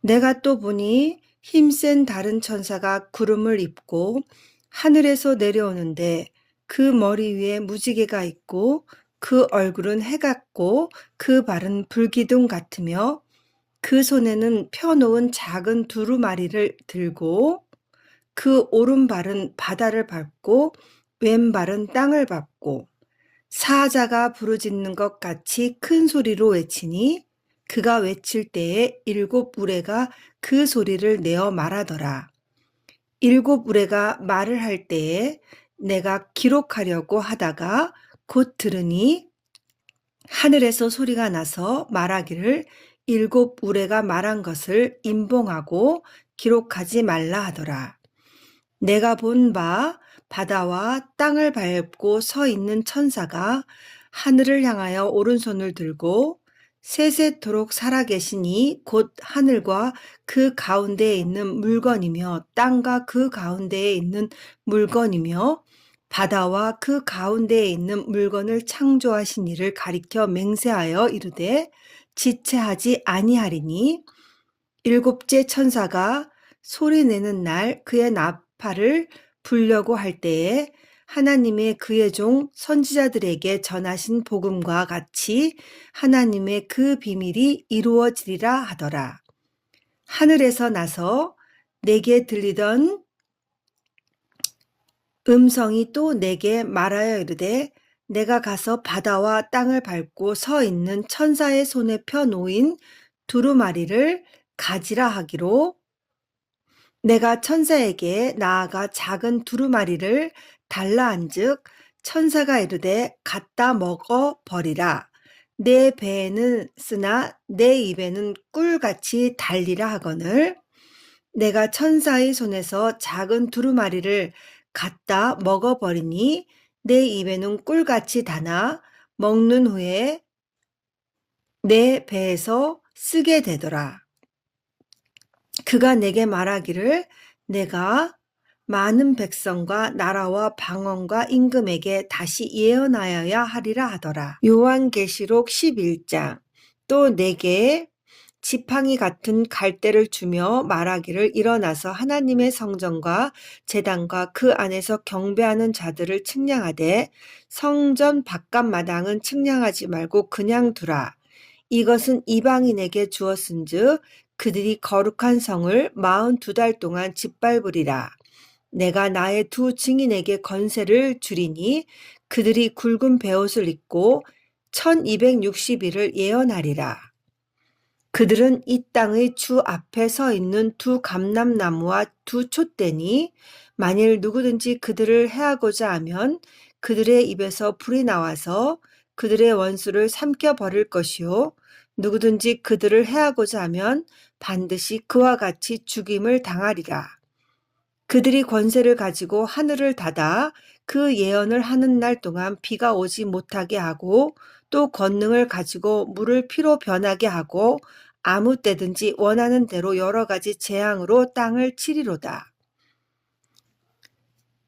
내가 또 보니 힘센 다른 천사가 구름을 입고 하늘에서 내려오는데 그 머리 위에 무지개가 있고 그 얼굴은 해 같고 그 발은 불기둥 같으며 그 손에는 펴놓은 작은 두루마리를 들고 그 오른발은 바다를 밟고 왼발은 땅을 밟고 사자가 부르짖는 것 같이 큰 소리로 외치니 그가 외칠 때에 7 우레가 그 소리를 내어 말하더라. 7 우레가 말을 할 때에 내가 기록하려고 하다가 곧 들으니 하늘에서 소리가 나서 말하기를 7 우레가 말한 것을 임봉하고 기록하지 말라 하더라. 내가 본 바 바다와 땅을 밟고 서 있는 천사가 하늘을 향하여 오른손을 들고 세세토록 살아계시니 곧 하늘과 그 가운데에 있는 물건이며 땅과 그 가운데에 있는 물건이며 바다와 그 가운데에 있는 물건을 창조하신 이를 가리켜 맹세하여 이르되 지체하지 아니하리니 7째 천사가 소리내는 날 그의 나팔을 불려고 할 때에 하나님의 그의 종 선지자들에게 전하신 복음과 같이 하나님의 그 비밀이 이루어지리라 하더라. 하늘에서 나서 내게 들리던 음성이 또 내게 말하여 이르되 내가 가서 바다와 땅을 밟고 서 있는 천사의 손에 펴 놓인 두루마리를 가지라 하기로 내가 천사에게 나아가 작은 두루마리를 달라 한즉 천사가 이르되 갖다 먹어 버리라. 내 배에는 쓰나 내 입에는 꿀같이 달리라 하거늘 내가 천사의 손에서 작은 두루마리를 갖다 먹어 버리니 내 입에는 꿀같이 다나 먹는 후에 내 배에서 쓰게 되더라. 그가 내게 말하기를 내가 많은 백성과 나라와 방언과 임금에게 다시 예언하여야 하리라 하더라. 요한계시록 11장. 또 내게 지팡이 같은 갈대를 주며 말하기를 일어나서 하나님의 성전과 제단과 그 안에서 경배하는 자들을 측량하되 성전 바깥 마당은 측량하지 말고 그냥 두라. 이것은 이방인에게 주었은즉 그들이 거룩한 성을 42달 동안 짓밟으리라. 내가 나의 2 증인에게 권세를 주리니 그들이 굵은 베옷을 입고 1260일을 예언하리라. 그들은 이 땅의 주 앞에 서 있는 2 감람나무와 2 촛대니 만일 누구든지 그들을 해하고자 하면 그들의 입에서 불이 나와서 그들의 원수를 삼켜 버릴 것이요 누구든지 그들을 해하고자 하면 반드시 그와 같이 죽임을 당하리라. 그들이 권세를 가지고 하늘을 닫아 그 예언을 하는 날 동안 비가 오지 못하게 하고 또 권능을 가지고 물을 피로 변하게 하고 아무 때든지 원하는 대로 여러 가지 재앙으로 땅을 치리로다.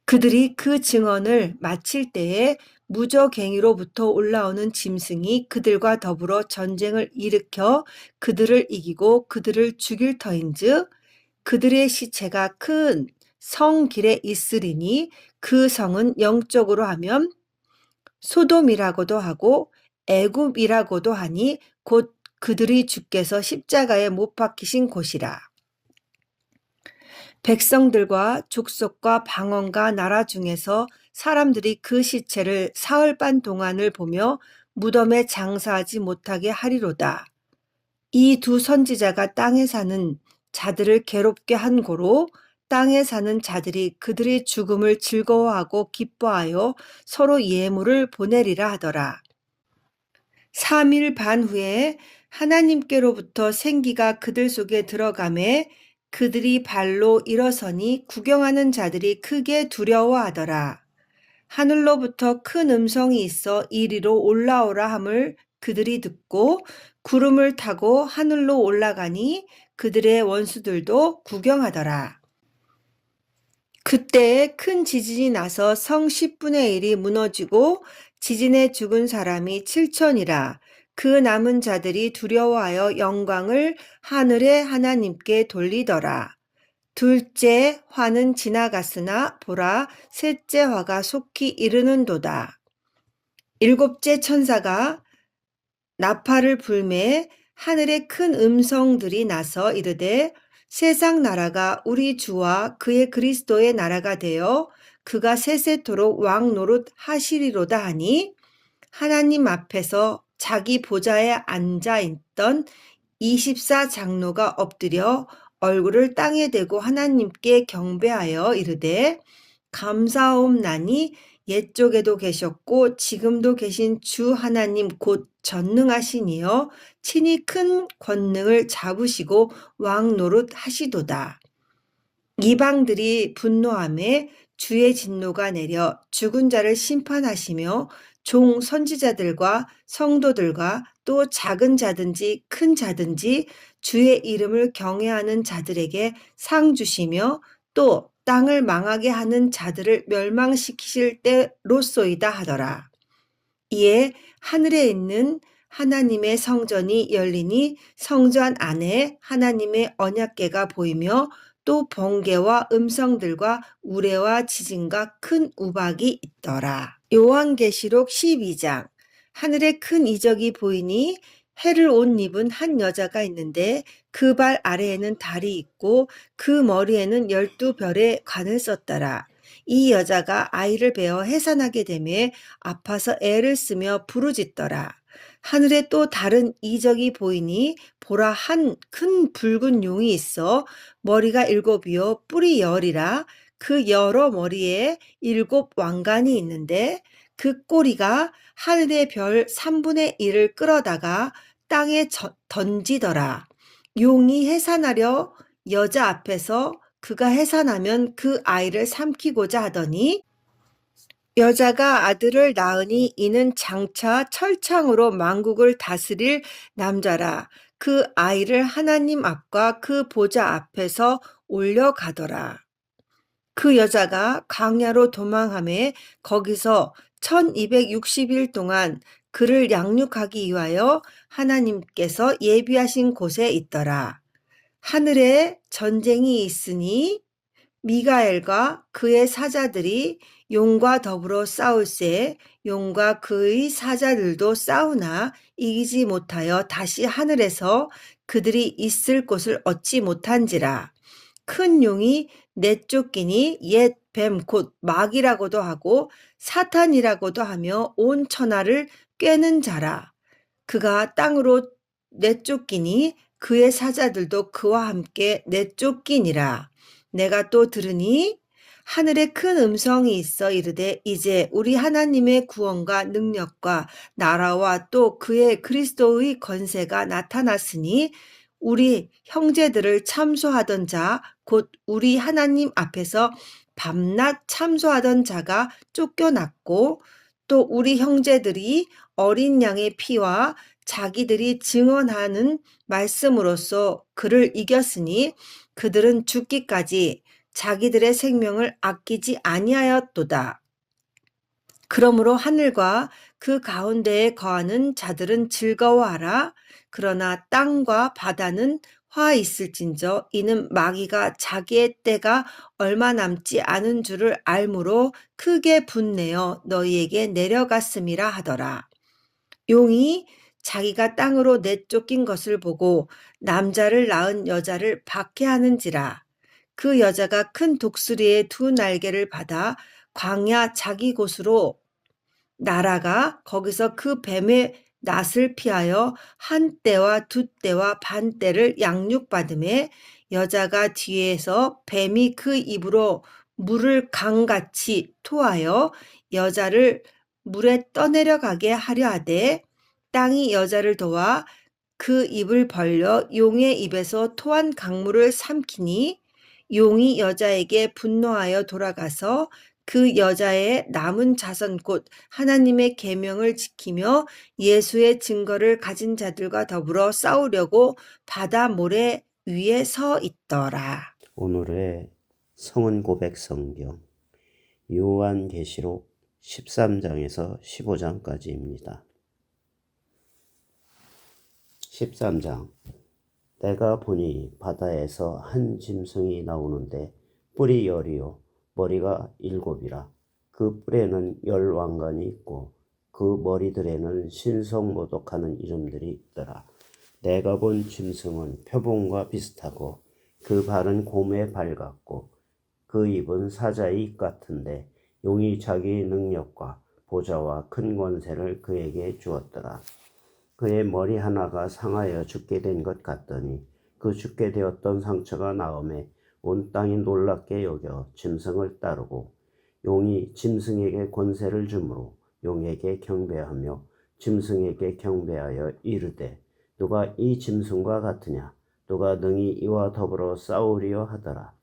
그들이 그 증언을 마칠 때에 무저갱이로부터 올라오는 짐승이 그들과 더불어 전쟁을 일으켜 그들을 이기고 그들을 죽일 터인즉 그들의 시체가 큰 성 길에 있으리니 그 성은 영적으로 하면 소돔이라고도 하고 애굽이라고도 하니 곧 그들이 주께서 십자가에 못 박히신 곳이라. 백성들과 족속과 방언과 나라 중에서 사람들이 그 시체를 사흘 반 동안을 보며 무덤에 장사하지 못하게 하리로다. 이 두 선지자가 땅에 사는 자들을 괴롭게 한 고로 땅에 사는 자들이 그들의 죽음을 즐거워하고 기뻐하여 서로 예물을 보내리라 하더라. 3일 반 후에 하나님께로부터 생기가 그들 속에 들어가매 그들이 발로 일어서니 구경하는 자들이 크게 두려워하더라. 하늘로부터 큰 음성이 있어 이리로 올라오라 함을 그들이 듣고 구름을 타고 하늘로 올라가니 그들의 원수들도 구경하더라. 그때에 큰 지진이 나서 성 10분의 1이 무너지고 지진에 죽은 사람이 7천이라. 그 남은 자들이 두려워하여 영광을 하늘의 하나님께 돌리더라. 둘째 화는 지나갔으나 보라 셋째 화가 속히 이르는도다. 일곱째 천사가 나팔을 불매 하늘에 큰 음성들이 나서 이르되 세상 나라가 우리 주와 그의 그리스도의 나라가 되어 그가 세세토록 왕 노릇 하시리로다 하니 하나님 앞에서 자기 보좌에 앉아 있던 24장로가 엎드려 얼굴을 땅에 대고 하나님께 경배하여 이르되 감사옵나니 옛적에도 계셨고 지금도 계신 주 하나님 곧 전능하시니여 친히 큰 권능을 잡으시고 왕 노릇 하시도다. 이방들이 분노하매 주의 진노가 내려 죽은 자를 심판하시며 종 선지자들과 성도들과 또 작은 자든지 큰 자든지 주의 이름을 경외하는 자들에게 상 주시며 또 땅을 망하게 하는 자들을 멸망시키실 때로소이다 하더라. 이에 하늘에 있는 하나님의 성전이 열리니 성전 안에 하나님의 언약궤가 보이며 또 번개와 음성들과 우레와 지진과 큰 우박이 있더라. 요한계시록 12장. 하늘에 큰 이적이 보이니 해를 옷 입은 한 여자가 있는데 그 발 아래에는 달이 있고 그 머리에는 12별의 관을 썼더라. 이 여자가 아이를 베어 해산하게 되매 아파서 애를 쓰며 부르짖더라. 하늘에 또 다른 이적이 보이니 보라 한 큰 붉은 용이 있어 머리가 7이요 뿔이 10이라. 그 여러 머리에 7 왕관이 있는데 그 꼬리가 하늘의 별 3분의 1을 끌어다가 땅에 던지더라. 용이 해산하려 여자 앞에서 그가 해산하면 그 아이를 삼키고자 하더니 여자가 아들을 낳으니 이는 장차 철창으로 만국을 다스릴 남자라. 그 아이를 하나님 앞과 그 보좌 앞에서 올려가더라. 그 여자가 광야로 도망하매 거기서 1260일 동안 그를 양육하기 위하여 하나님께서 예비하신 곳에 있더라. 하늘에 전쟁이 있으니 미가엘과 그의 사자들이 용과 더불어 싸울새 용과 그의 사자들도 싸우나 이기지 못하여 다시 하늘에서 그들이 있을 곳을 얻지 못한지라. 큰 용이 내쫓기니 옛 뱀 곧 마귀라고도 하고 사탄이라고도 하며 온 천하를 꿰는 자라. 그가 땅으로 내쫓기니 그의 사자들도 그와 함께 내쫓기니라. 내가 또 들으니 하늘에 큰 음성이 있어 이르되 이제 우리 하나님의 구원과 능력과 나라와 또 그의 그리스도의 권세가 나타났으니 우리 형제들을 참소하던 자 곧 우리 하나님 앞에서 밤낮 참소하던 자가 쫓겨났고 또 우리 형제들이 어린 양의 피와 자기들이 증언하는 말씀으로써 그를 이겼으니 그들은 죽기까지 자기들의 생명을 아끼지 아니하였도다. 그러므로 하늘과 그 가운데에 거하는 자들은 즐거워하라. 그러나 땅과 바다는 화 있을진저 이는 마귀가 자기의 때가 얼마 남지 않은 줄을 알므로 크게 분내어 너희에게 내려갔음이라 하더라. 용이 자기가 땅으로 내쫓긴 것을 보고 남자를 낳은 여자를 박해하는지라. 그 여자가 큰 독수리의 두 날개를 받아 광야 자기 곳으로 날아가 거기서 그 뱀의 낫을 피하여 한 떼와 두 떼와 반 떼를 양육받음에 여자가 뒤에서 뱀이 그 입으로 물을 강같이 토하여 여자를 물에 떠내려가게 하려 하되 땅이 여자를 도와 그 입을 벌려 용의 입에서 토한 강물을 삼키니 용이 여자에게 분노하여 돌아가서 그 여자의 남은 자손 곧 하나님의 계명을 지키며 예수의 증거를 가진 자들과 더불어 싸우려고 바다 모래 위에 서 있더라. 오늘의 성은 고백 성경 요한계시록 13장에서 15장까지입니다. 13장 내가 보니 바다에서 한 짐승이 나오는데 뿔이 10이요 머리가 7이라. 그 뿔에는 10왕관이 있고 그 머리들에는 신성모독하는 이름들이 있더라. 내가 본 짐승은 표범과 비슷하고 그 발은 곰의 발 같고 그 입은 사자의 입 같은데 용이 자기의 능력과 보좌와 큰 권세를 그에게 주었더라. 그의 머리 하나가 상하여 죽게 된 것 같더니 그 죽게 되었던 상처가 나음에 온 땅이 놀랍게 여겨 짐승을 따르고 용이 짐승에게 권세를 주므로 용에게 경배하며 짐승에게 경배하여 이르되 누가 이 짐승과 같으냐 누가 능히 이와 더불어 싸우리요 하더라.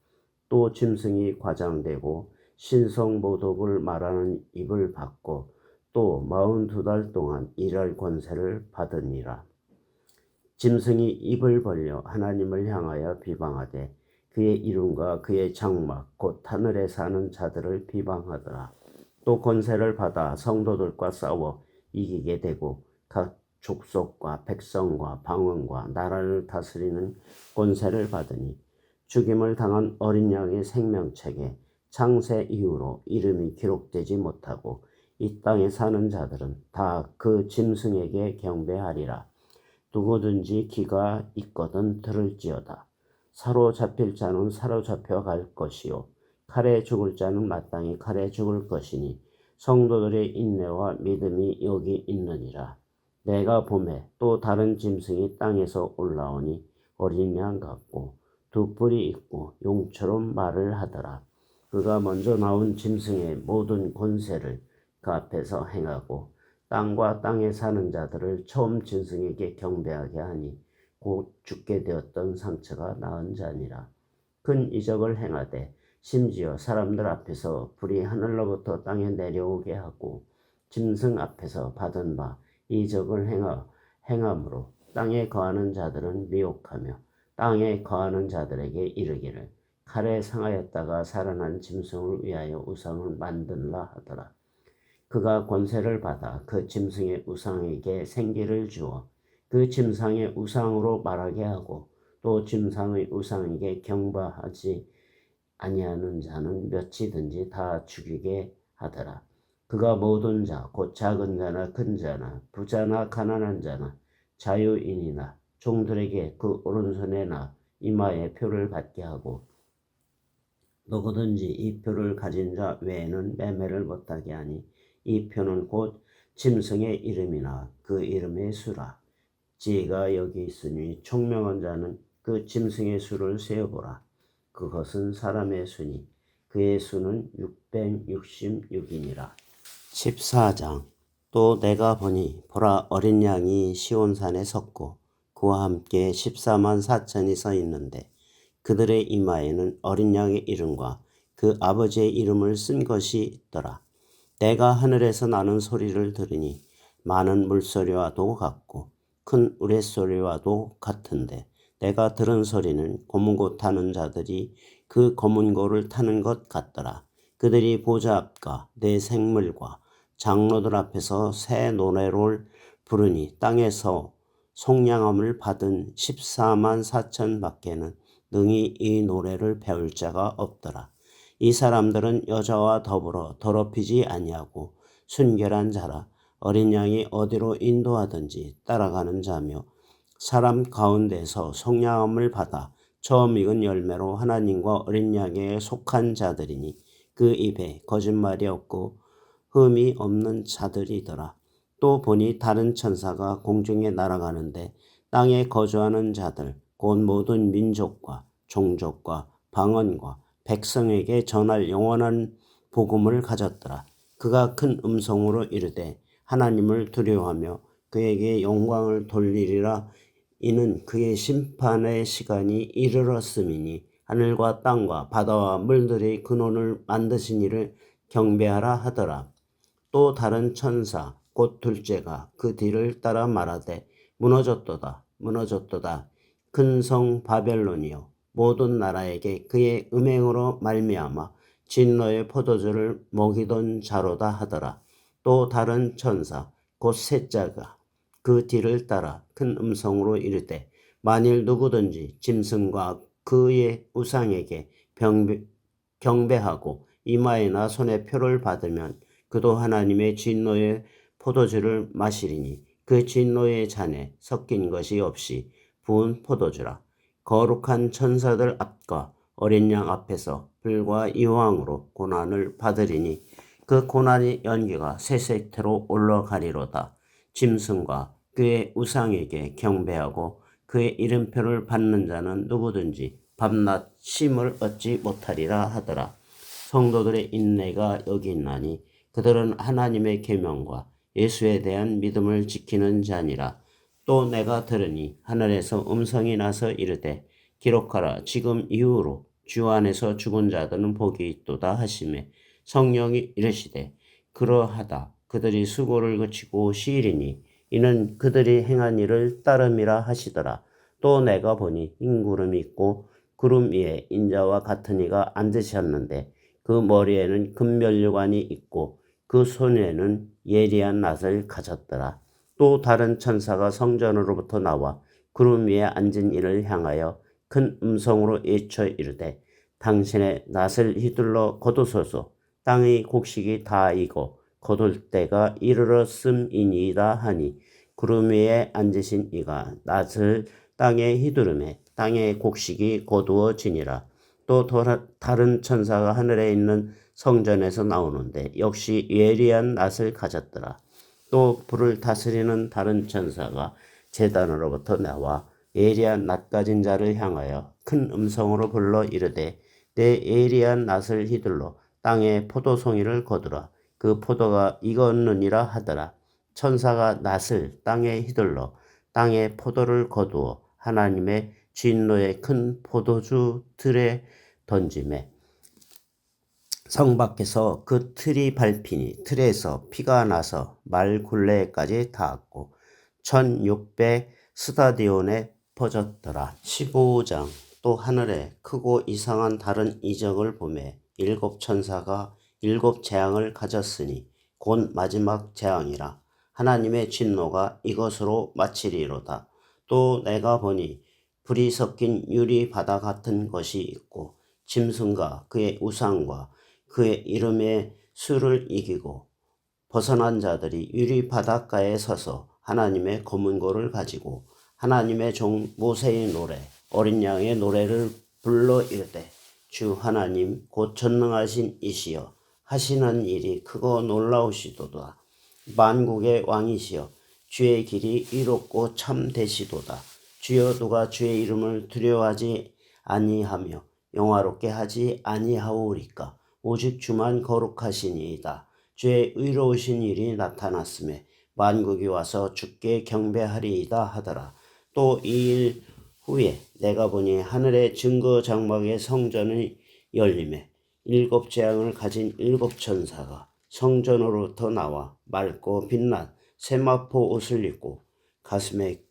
또 짐승이 과장되고 신성모독을 말하는 입을 받고 또 42달 동안 일할 권세를 받으니라. 짐승이 입을 벌려 하나님을 향하여 비방하되 그의 이름과 그의 장막 곧 하늘에 사는 자들을 비방하더라. 또 권세를 받아 성도들과 싸워 이기게 되고 각 족속과 백성과 방언과 나라를 다스리는 권세를 받으니 죽임을 당한 어린 양의 생명책에 창세 이후로 이름이 기록되지 못하고 이 땅에 사는 자들은 다 그 짐승에게 경배하리라. 누구든지 귀가 있거든 들을지어다. 사로잡힐 자는 사로잡혀 갈 것이요 칼에 죽을 자는 마땅히 칼에 죽을 것이니 성도들의 인내와 믿음이 여기 있느니라. 내가 보매 또 다른 짐승이 땅에서 올라오니 어린 양 같고 두 뿔이 있고 용처럼 말을 하더라. 그가 먼저 나온 짐승의 모든 권세를 그 앞에서 행하고 땅과 땅에 사는 자들을 처음 짐승에게 경배하게 하니 곧 죽게 되었던 상처가 나은 자니라. 큰 이적을 행하되 심지어 사람들 앞에서 불이 하늘로부터 땅에 내려오게 하고 짐승 앞에서 받은 바 이적을 행함으로 땅에 거하는 자들은 미혹하며 땅에 거하는 자들에게 이르기를 칼에 상하였다가 살아난 짐승을 위하여 우상을 만들라 하더라. 그가 권세를 받아 그 짐승의 우상에게 생기를 주어 그 짐승의 우상으로 말하게 하고 또 짐승의 우상에게 경배하지 아니하는 자는 몇이든지 다 죽이게 하더라. 그가 모든 자 곧 작은 자나 큰 자나 부자나 가난한 자나 자유인이나 종들에게 그 오른손에나 이마에 표를 받게 하고 누구든지 이 표를 가진 자 외에는 매매를 못하게 하니 이 표는 곧 짐승의 이름이나 그 이름의 수라. 지혜가 여기 있으니 총명한 자는 그 짐승의 수를 세어보라. 그것은 사람의 수니 그의 수는 666이니라. 14장 또 내가 보니 보라 어린 양이 시온산에 섰고 그와 함께 14만 4천이 서 있는데 그들의 이마에는 어린 양의 이름과 그 아버지의 이름을 쓴 것이 있더라. 내가 하늘에서 나는 소리를 들으니 많은 물소리와도 같고 큰 우레소리와도 같은데 내가 들은 소리는 고문고 타는 자들이 그 고문고를 타는 것 같더라. 그들이 보좌 앞과 내 생물과 장로들 앞에서 새 노래를 부르니 땅에서 속량함을 받은 14만 4천 밖에는 능히 이 노래를 배울 자가 없더라. 이 사람들은 여자와 더불어 더럽히지 아니하고 순결한 자라. 어린 양이 어디로 인도하든지 따라가는 자며 사람 가운데서 속량함을 받아 처음 익은 열매로 하나님과 어린 양에 속한 자들이니 그 입에 거짓말이 없고 흠이 없는 자들이더라. 또 보니 다른 천사가 공중에 날아가는데 땅에 거주하는 자들 곧 모든 민족과 종족과 방언과 백성에게 전할 영원한 복음을 가졌더라. 그가 큰 음성으로 이르되 하나님을 두려워하며 그에게 영광을 돌리리라. 이는 그의 심판의 시간이 이르렀음이니 하늘과 땅과 바다와 물들의 근원을 만드신 이를 경배하라 하더라. 또 다른 천사 곧 둘째가 그 뒤를 따라 말하되 무너졌도다 무너졌도다 큰 성 바벨론이여 모든 나라에게 그의 음행으로 말미암아 진노의 포도주를 먹이던 자로다 하더라. 또 다른 천사 곧 셋째가 그 뒤를 따라 큰 음성으로 이르되 만일 누구든지 짐승과 그의 우상에게 경배하고 이마에나 손에 표를 받으면 그도 하나님의 진노의 포도주를 마시리니 그 진노의 잔에 섞인 것이 없이 부은 포도주라. 거룩한 천사들 앞과 어린 양 앞에서 불과 이왕으로 고난을 받으리니 그 고난의 연기가 세세태로 올라가리로다. 짐승과 그의 우상에게 경배하고 그의 이름표를 받는 자는 누구든지 밤낮 쉼을 얻지 못하리라 하더라. 성도들의 인내가 여기 있나니 그들은 하나님의 계명과 예수에 대한 믿음을 지키는 자니라. 또 내가 들으니 하늘에서 음성이 나서 이르되 기록하라. 지금 이후로 주 안에서 죽은 자들은 복이 있도다 하시매 성령이 이르시되 그러하다. 그들이 수고를 그치고 쉬리니 이는 그들이 행한 일을 따름이라 하시더라. 또 내가 보니 흰 구름이 있고 구름 위에 인자와 같은 이가 앉으셨는데 그 머리에는 금면류관이 있고 그 손에는 예리한 낫을 가졌더라. 또 다른 천사가 성전으로부터 나와 구름 위에 앉은 이를 향하여 큰 음성으로 외쳐 이르되 당신의 낫을 휘둘러 거두소서. 땅의 곡식이 다 익어 거둘 때가 이르렀음이니이다 하니 구름 위에 앉으신 이가 낫을 땅에 휘두르매 땅의 곡식이 거두어지니라. 또 다른 천사가 하늘에 있는 성전에서 나오는데 역시 예리한 낫을 가졌더라. 또 불을 다스리는 다른 천사가 제단으로부터 나와 예리한 낫 가진 자를 향하여 큰 음성으로 불러 이르되 내 예리한 낫을 휘둘러 땅에 포도송이를 거두라. 그 포도가 익었느니라 하더라. 천사가 낫을 땅에 휘둘러 땅에 포도를 거두어 하나님의 진노의 큰 포도주 틀에 던지매 성 밖에서 그 틀이 밟히니 틀에서 피가 나서 말 굴레까지 닿았고 1600 스타디온에 퍼졌더라. 15장. 또 하늘에 크고 이상한 다른 이적을 보매 일곱 천사가 일곱 재앙을 가졌으니 곧 마지막 재앙이라. 하나님의 진노가 이것으로 마치리로다. 또 내가 보니 불이 섞인 유리 바다 같은 것이 있고 짐승과 그의 우상과 그의 이름의 수를 이기고 벗어난 자들이 유리 바닷가에 서서 하나님의 검은고를 가지고 하나님의 종 모세의 노래 어린 양의 노래를 불러 이르되 주 하나님 곧 전능하신 이시여 하시는 일이 크고 놀라우시도다. 만국의 왕이시여 주의 길이 이롭고 참되시도다. 주여 누가 주의 이름을 두려워하지 아니하며 영화롭게 하지 아니하오리까. 오직 주만 거룩하시니이다. 주의 의로우신 일이 나타났음에 만국이 와서 주께 경배하리이다 하더라. 또 이 일 후에 내가 보니 하늘의 증거 장막의 성전의 열림에 일곱 재앙을 가진 일곱 천사가 성전으로부터 나와 맑고 빛난 세마포 옷을 입고 가슴에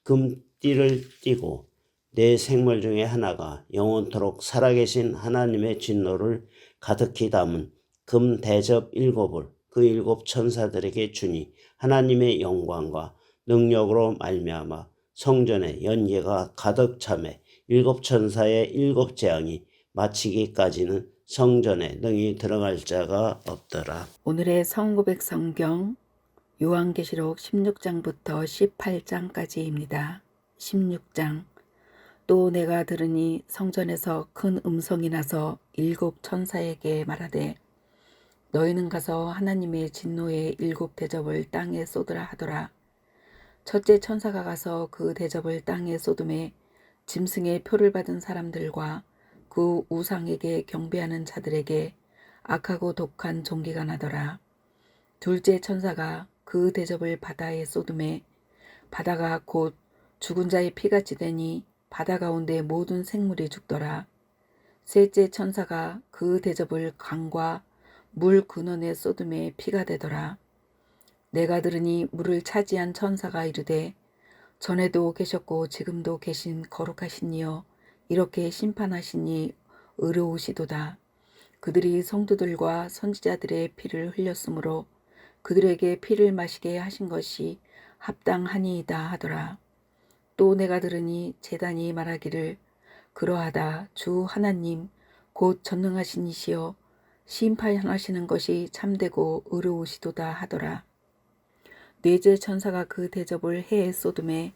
금띠를 띠고 네 생물 중에 하나가 영원토록 살아계신 하나님의 진노를 가득히 담은 금 대접 일곱을 그 일곱 천사들에게 주니 하나님의 영광과 능력으로 말미암아 성전에 연기가 가득 차매 일곱 천사의 일곱 재앙이 마치기까지는 성전에 능히 들어갈 자가 없더라. 오늘의 성고백 성경 요한계시록 16장부터 18장까지입니다. 16장. 또 내가 들으니 성전에서 큰 음성이 나서 일곱 천사에게 말하되 너희는 가서 하나님의 진노의 일곱 대접을 땅에 쏟으라 하더라. 첫째 천사가 가서 그 대접을 땅에 쏟음에 짐승의 표를 받은 사람들과 그 우상에게 경배하는 자들에게 악하고 독한 종기가 나더라. 둘째 천사가 그 대접을 바다에 쏟음에 바다가 곧 죽은 자의 피같이 되니 바다 가운데 모든 생물이 죽더라. 셋째 천사가 그 대접을 강과 물 근원에 쏟음에 피가 되더라. 내가 들으니 물을 차지한 천사가 이르되 전에도 계셨고 지금도 계신 거룩하신 이여 이렇게 심판하시니 의로우시도다. 그들이 성도들과 선지자들의 피를 흘렸으므로 그들에게 피를 마시게 하신 것이 합당하니이다 하더라. 또 내가 들으니 제단이 말하기를 그러하다 주 하나님 곧 전능하신 이시여 심판하시는 것이 참되고 의로우시도다 하더라. 넷째 천사가 그 대접을 해에 쏟음에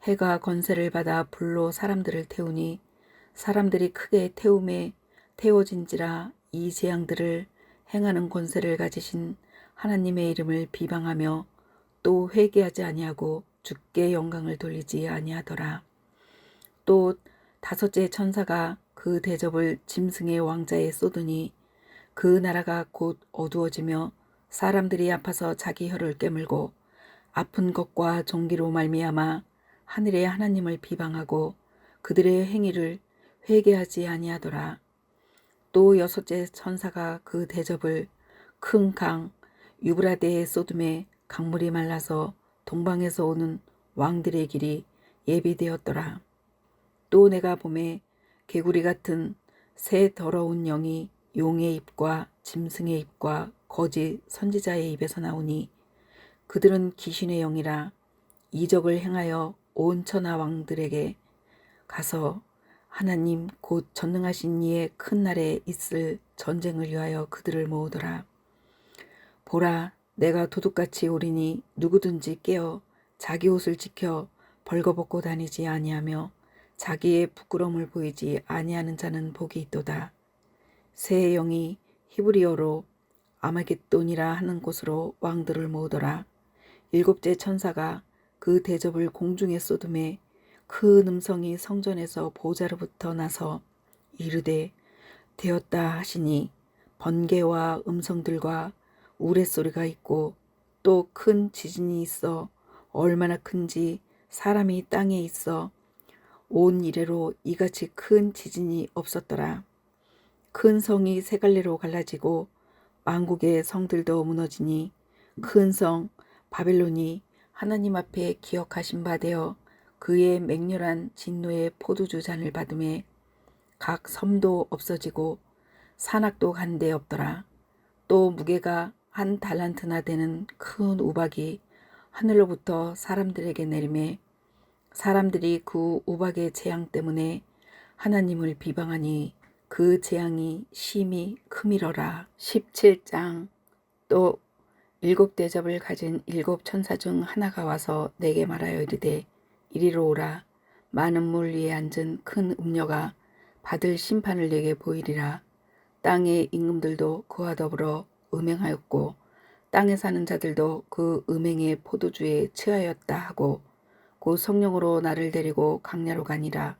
해가 권세를 받아 불로 사람들을 태우니 사람들이 크게 태움에 태워진지라 이 재앙들을 행하는 권세를 가지신 하나님의 이름을 비방하며 또 회개하지 아니하고 주께 영광을 돌리지 아니하더라. 또 다섯째 천사가 그 대접을 짐승의 왕자에 쏟으니 그 나라가 곧 어두워지며 사람들이 아파서 자기 혀를 깨물고 아픈 것과 종기로 말미암아 하늘의 하나님을 비방하고 그들의 행위를 회개하지 아니하더라. 또 여섯째 천사가 그 대접을 큰 강 유브라데에 쏟음에 강물이 말라서 동방에서 오는 왕들의 길이 예비되었더라. 또 내가 보매 개구리 같은 새 더러운 영이 용의 입과 짐승의 입과 거짓 선지자의 입에서 나오니 그들은 귀신의 영이라 이적을 행하여 온 천하 왕들에게 가서 하나님 곧 전능하신 이의 큰 날에 있을 전쟁을 위하여 그들을 모으더라. 보라 내가 도둑같이 오리니 누구든지 깨어 자기 옷을 지켜 벌거벗고 다니지 아니하며 자기의 부끄러움을 보이지 아니하는 자는 복이 있도다. 새 영이 히브리어로 아마겟돈이라 하는 곳으로 왕들을 모으더라. 일곱째 천사가 그 대접을 공중에 쏟음에 큰 음성이 성전에서 보좌로부터 나서 이르되 되었다 하시니 번개와 음성들과 우레소리가 있고 또 큰 지진이 있어 얼마나 큰지 사람이 땅에 있어 온 이래로 이같이 큰 지진이 없었더라. 큰 성이 세 갈래로 갈라지고 만국의 성들도 무너지니 큰 성 바벨론이 하나님 앞에 기억하신 바 되어 그의 맹렬한 진노의 포도주 잔을 받음에 각 섬도 없어지고 산악도 간데 없더라. 또 무게가 한 달란트나 되는 큰 우박이 하늘로부터 사람들에게 내림에 사람들이 그 우박의 재앙 때문에 하나님을 비방하니 그 재앙이 심히 크미러라. 17장. 또 일곱 대접을 가진 일곱 천사 중 하나가 와서 내게 말하여 이르되 이리로 오라. 많은 물 위에 앉은 큰 음녀가 받을 심판을 내게 보이리라. 땅의 임금들도 그와 더불어 음행하였고 땅에 사는 자들도 그 음행의 포도주에 취하였다 하고 곧 성령으로 나를 데리고 강야로 가니라.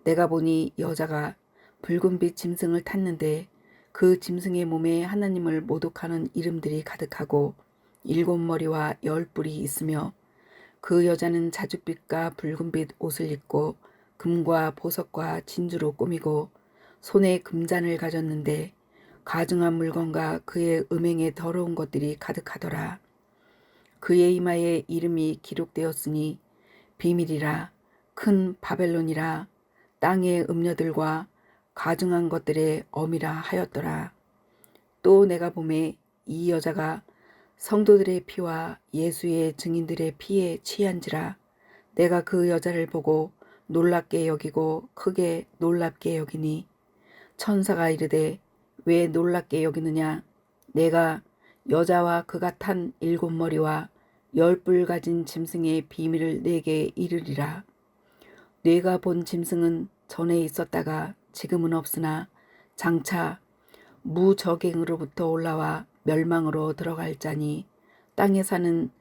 내가 보니 여자가 붉은빛 짐승을 탔는데 그 짐승의 몸에 하나님을 모독하는 이름들이 가득하고 일곱 머리와 열 뿔이 있으며 그 여자는 자줏빛과 붉은빛 옷을 입고 금과 보석과 진주로 꾸미고 손에 금잔을 가졌는데 가증한 물건과 그의 음행의 더러운 것들이 가득하더라. 그의 이마에 이름이 기록되었으니 비밀이라 큰 바벨론이라 땅의 음녀들과 가증한 것들의 어미라 하였더라. 또 내가 보매 이 여자가 성도들의 피와 예수의 증인들의 피에 취한지라. 내가 그 여자를 보고 놀랍게 여기고 크게 놀랍게 여기니 천사가 이르되 왜 놀랍게 여기느냐. 내가 여자와 그가 탄 7머리와 10뿔 가진 짐승의 비밀을 내게 이르리라. 내가 본 짐승은 전에 있었다가 지금은 없으나 장차 무적행으로부터 올라와 멸망으로 들어갈 자니 땅에 사는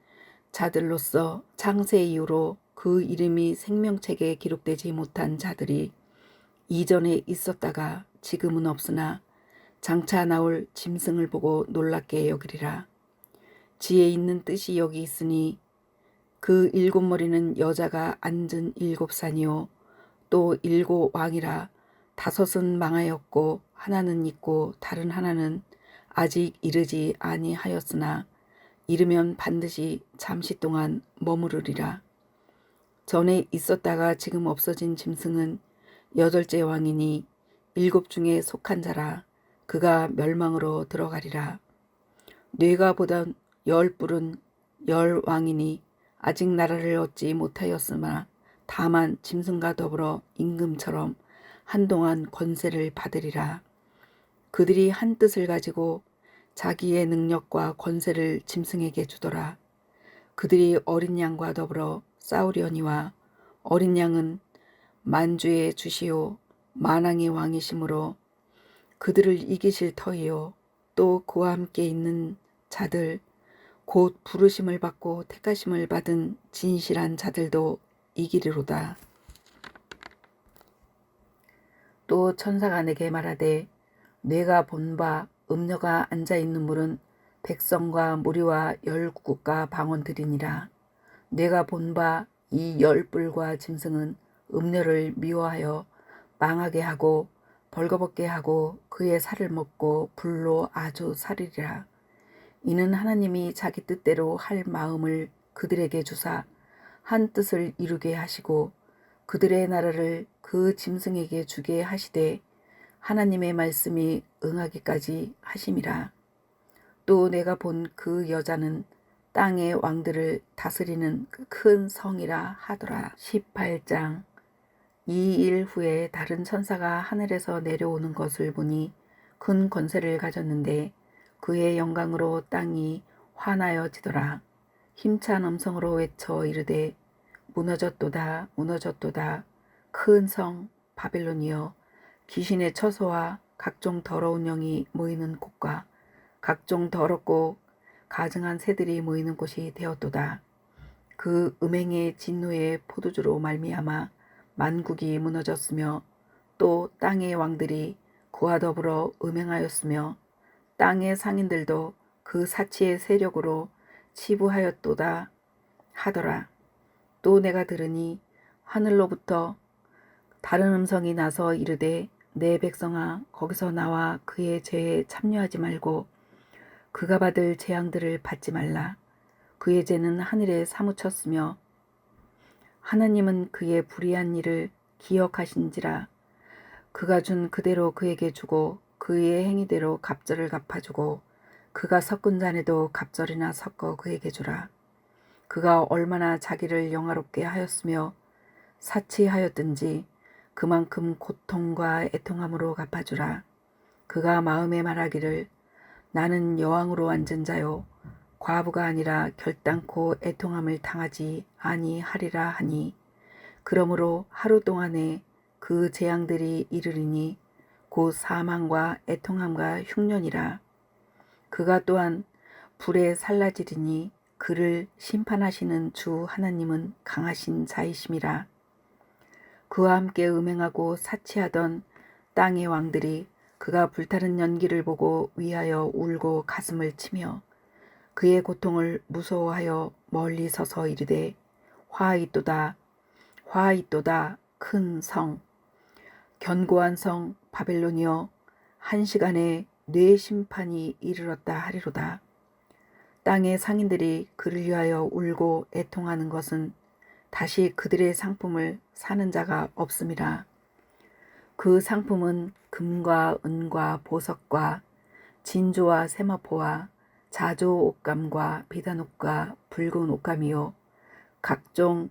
자들로서 창세 이후로 그 이름이 생명책에 기록되지 못한 자들이 이전에 있었다가 지금은 없으나 장차 나올 짐승을 보고 놀랍게 여기리라. 지혜 있는 뜻이 여기 있으니 그 7머리는 여자가 앉은 7산이요 또 7왕이라. 5은 망하였고 하나는 있고 다른 하나는 아직 이르지 아니하였으나 이르면 반드시 잠시 동안 머무르리라. 전에 있었다가 지금 없어진 짐승은 8째 왕이니 7 중에 속한 자라. 그가 멸망으로 들어가리라. 뇌가 보던 10뿔은 10왕이니 아직 나라를 얻지 못하였으나 다만 짐승과 더불어 임금처럼 한동안 권세를 받으리라. 그들이 한 뜻을 가지고 자기의 능력과 권세를 짐승에게 주더라. 그들이 어린 양과 더불어 싸우려니와 어린 양은 만주의 주시요 만왕의 왕이시므로 그들을 이기실 터이요 또 그와 함께 있는 자들 곧 부르심을 받고 택하심을 받은 진실한 자들도 이기리로다. 또 천사가 내게 말하되 내가 본 바 음녀가 앉아있는 물은 백성과 무리와 10국가 방언들이니라. 내가 본 바 이 10뿔과 짐승은 음녀를 미워하여 망하게 하고 벌거벗게 하고 그의 살을 먹고 불로 아주 살이리라. 이는 하나님이 자기 뜻대로 할 마음을 그들에게 주사 한 뜻을 이루게 하시고 그들의 나라를 그 짐승에게 주게 하시되 하나님의 말씀이 응하기까지 하심이라. 또 내가 본 그 여자는 땅의 왕들을 다스리는 큰 성이라 하더라. 18장. 이 일 후에 다른 천사가 하늘에서 내려오는 것을 보니 큰 권세를 가졌는데 그의 영광으로 땅이 환하여지더라. 힘찬 음성으로 외쳐 이르되 무너졌도다 무너졌도다 큰 성 바벨론이여 귀신의 처소와 각종 더러운 영이 모이는 곳과 각종 더럽고 가증한 새들이 모이는 곳이 되었도다. 그 음행의 진노의 포도주로 말미암아 만국이 무너졌으며 또 땅의 왕들이 그와 더불어 음행하였으며 땅의 상인들도 그 사치의 세력으로 치부하였도다 하더라. 또 내가 들으니 하늘로부터 다른 음성이 나서 이르되 내 백성아 거기서 나와 그의 죄에 참여하지 말고 그가 받을 재앙들을 받지 말라. 그의 죄는 하늘에 사무쳤으며 하나님은 그의 불의한 일을 기억하신지라. 그가 준 그대로 그에게 주고 그의 행위대로 갑절을 갚아주고 그가 섞은 잔에도 갑절이나 섞어 그에게 주라. 그가 얼마나 자기를 영화롭게 하였으며 사치하였든지 그만큼 고통과 애통함으로 갚아주라. 그가 마음에 말하기를 나는 여왕으로 앉은 자요 과부가 아니라 결단코 애통함을 당하지 아니하리라 하니 그러므로 하루 동안에 그 재앙들이 이르리니 곧 사망과 애통함과 흉년이라. 그가 또한 불에 살라지리니 그를 심판하시는 주 하나님은 강하신 자이심이라. 그와 함께 음행하고 사치하던 땅의 왕들이 그가 불타는 연기를 보고 위하여 울고 가슴을 치며 그의 고통을 무서워하여 멀리 서서 이르되 화이또다 화이또다 큰 성 견고한 성 바벨론이여 한 시간에 네 심판이 이르렀다 하리로다. 땅의 상인들이 그를 위하여 울고 애통하는 것은 다시 그들의 상품을 사는 자가 없음이라. 그 상품은 금과 은과 보석과 진주와 세마포와 자조 옷감과 비단 옷과 붉은 옷감이요 각종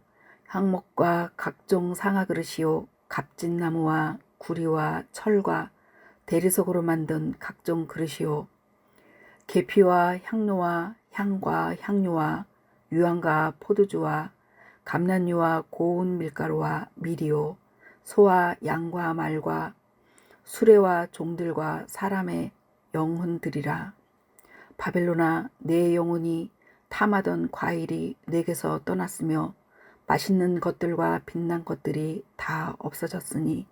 향목과 각종 상아 그릇이요 값진 나무와 구리와 철과 대리석으로 만든 각종 그릇이요 계피와 향로와 향과 향료와 유황과 포도주와 감란유와 고운 밀가루와 밀이요 소와 양과 말과 수레와 종들과 사람의 영혼들이라. 바벨론아, 내 영혼이 탐하던 과일이 내게서 떠났으며 맛있는 것들과 빛난 것들이 다 없어졌으니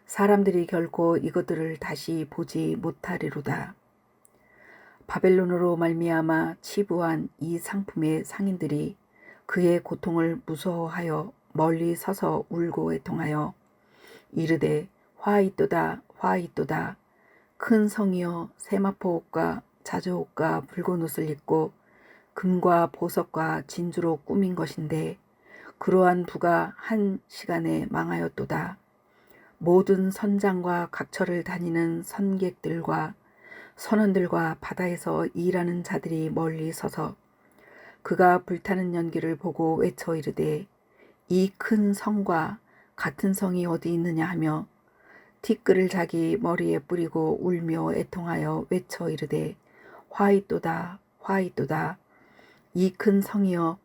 사람들이 결코 이것들을 다시 보지 못하리로다. 바벨론으로 말미암아 치부한 이 상품의 상인들이 그의 고통을 무서워하여 멀리 서서 울고 애통하여 이르되 화이또다 화이또다 큰 성이여 세마포 옷과 자주 옷과 붉은 옷을 입고 금과 보석과 진주로 꾸민 것인데 그러한 부가 한 시간에 망하였도다. 모든 선장과 각처를 다니는 선객들과 선원들과 바다에서 일하는 자들이 멀리 서서 그가 불타는 연기를 보고 외쳐 이르되 이 큰 성과 같은 성이 어디 있느냐 하며 티끌을 자기 머리에 뿌리고 울며 애통하여 외쳐 이르되 화이또다 화이또다 이 큰 성이여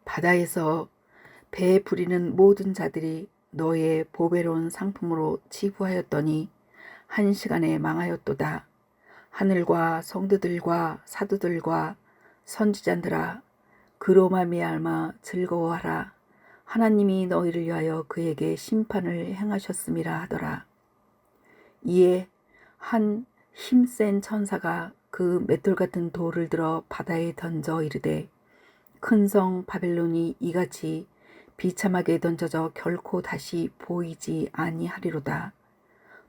바다에서 배에 부리는 모든 자들이 너의 보배로운 상품으로 치부하였더니 한 시간에 망하였도다. 하늘과 성도들과 사도들과 선지자들아 그로 말미암아 즐거워하라. 하나님이 너희를 위하여 그에게 심판을 행하셨음이라 하더라. 이에 한 힘센 천사가 그 맷돌 같은 돌을 들어 바다에 던져 이르되 큰 성 바벨론이 이같이 비참하게 던져져 결코 다시 보이지 아니하리로다.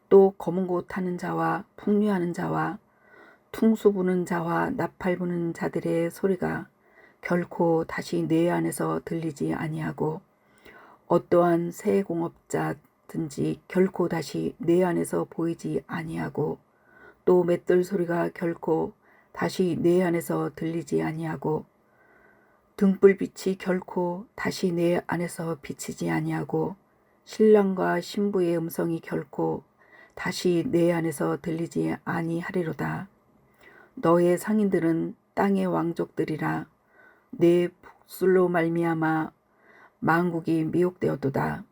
또 검은 곳 타는 자와 풍류하는 자와 퉁수 부는 자와 나팔 부는 자들의 소리가 결코 다시 내 안에서 들리지 아니하고 어떠한 세공업자든지 결코 다시 내 안에서 보이지 아니하고 또 맷돌 소리가 결코 다시 내 안에서 들리지 아니하고 등불빛이 결코 다시 내 안에서 비치지 아니하고 신랑과 신부의 음성이 결코 다시 내 안에서 들리지 아니하리로다. 너의 상인들은 땅의 왕족들이라. 내 복술로 말미암아 만국이 미혹되었도다.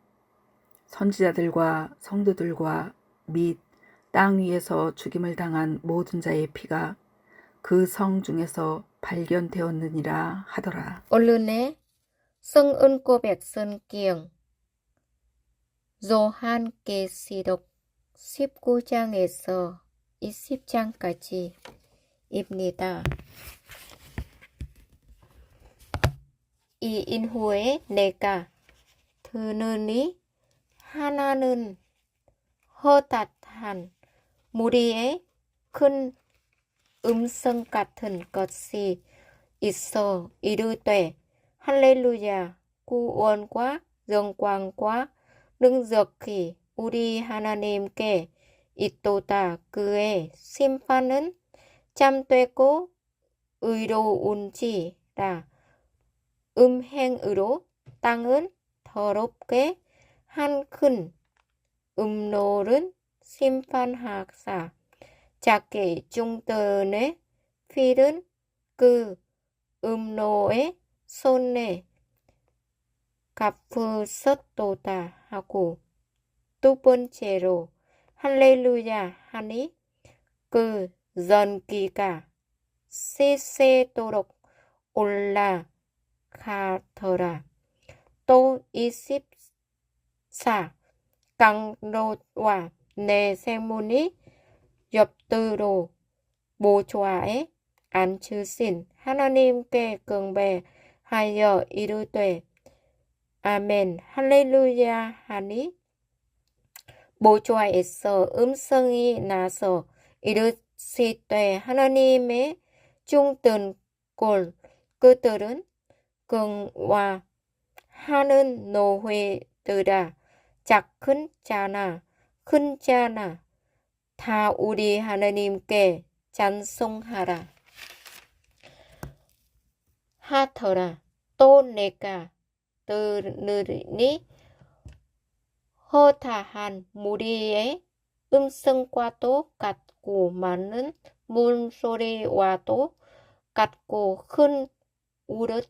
선지자들과 성도들과 및 땅 위에서 죽임을 당한 모든 자의 피가 그 성 중에서 발견되었느니라 하더라. 오늘의 성은 고백 성경 요한계시록 19장에서 20장까지입니다. 이인 후에 내가 들으니 하나는 허다한 무리의 큰 음성 같은 것이 있어 이르되 할렐루야 구원과 영광과 능력이 우리 하나님께 있도다. 그의 심판은 참되고 의로운지라. 음행으로 땅은 더럽게 한 큰 음노를 심판하사 자기 종들의 피는 그 음노의 손에 갚으셨도다 하고 두 번째로 할렐루야 하니 그 전기가 세세도록 올라가더라. 또 24 강로와 내 생문이 옆뒤로 모좌에 앉으신 하나님께 경배하여 이르되 아멘 할렐루야 하니 모좌에서 음성이 나서 이르시되 하나님의 종들골 그들은 경화하는 노회들아 작은 자나 큰 자나 다 우리 하나님께 찬송하라. 하더라. 또 내가 들으니 허다한 무리의 음성과도 같고 많은 문소리와도 같고 큰 우릇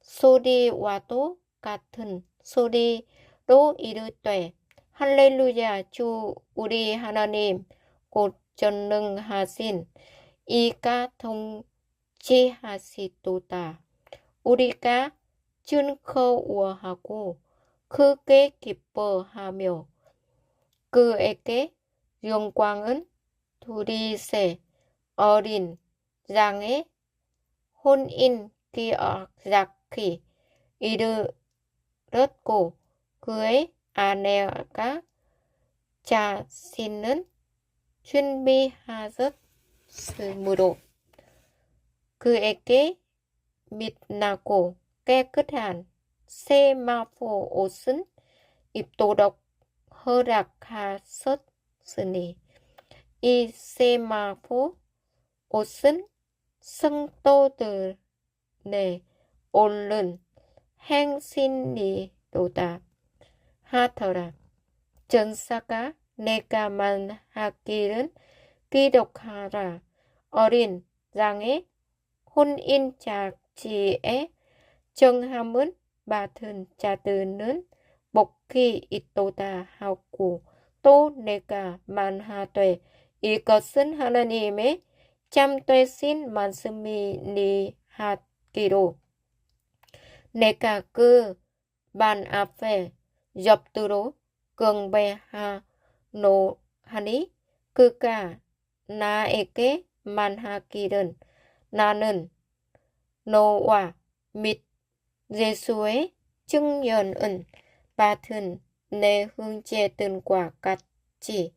소리와도 같은 소리로 이르되 할렐루야 주 우리 하나님 곧 전능하신 이가 통치하시도다. 우리가 즐거워하고 크게 기뻐하며 그에게 영광은 둘이세 어린 양의 혼인 기억자키 이르렀고 그의 아내가 자신은 준비하셨으므로 그에게 빛나고 깨끗한 세마포 옷은 입도록 허락하셨으니 이 세마포 옷은 성도들의 옳은 행신이로다 하더라. 전사가 내가 말하기를 기록하라. 어린 양의 혼인잔치에 정함을 받은 자들은 복이 있도다 하고 또 내가 말하되 이것은 하나님의 참되신 말씀이니 하기로 내가 그 반 앞에 엎드려 경배하노하니 그가 나에게 말하기를 나는 너와 및 예수의 증언은 받은 내 형제들과 같이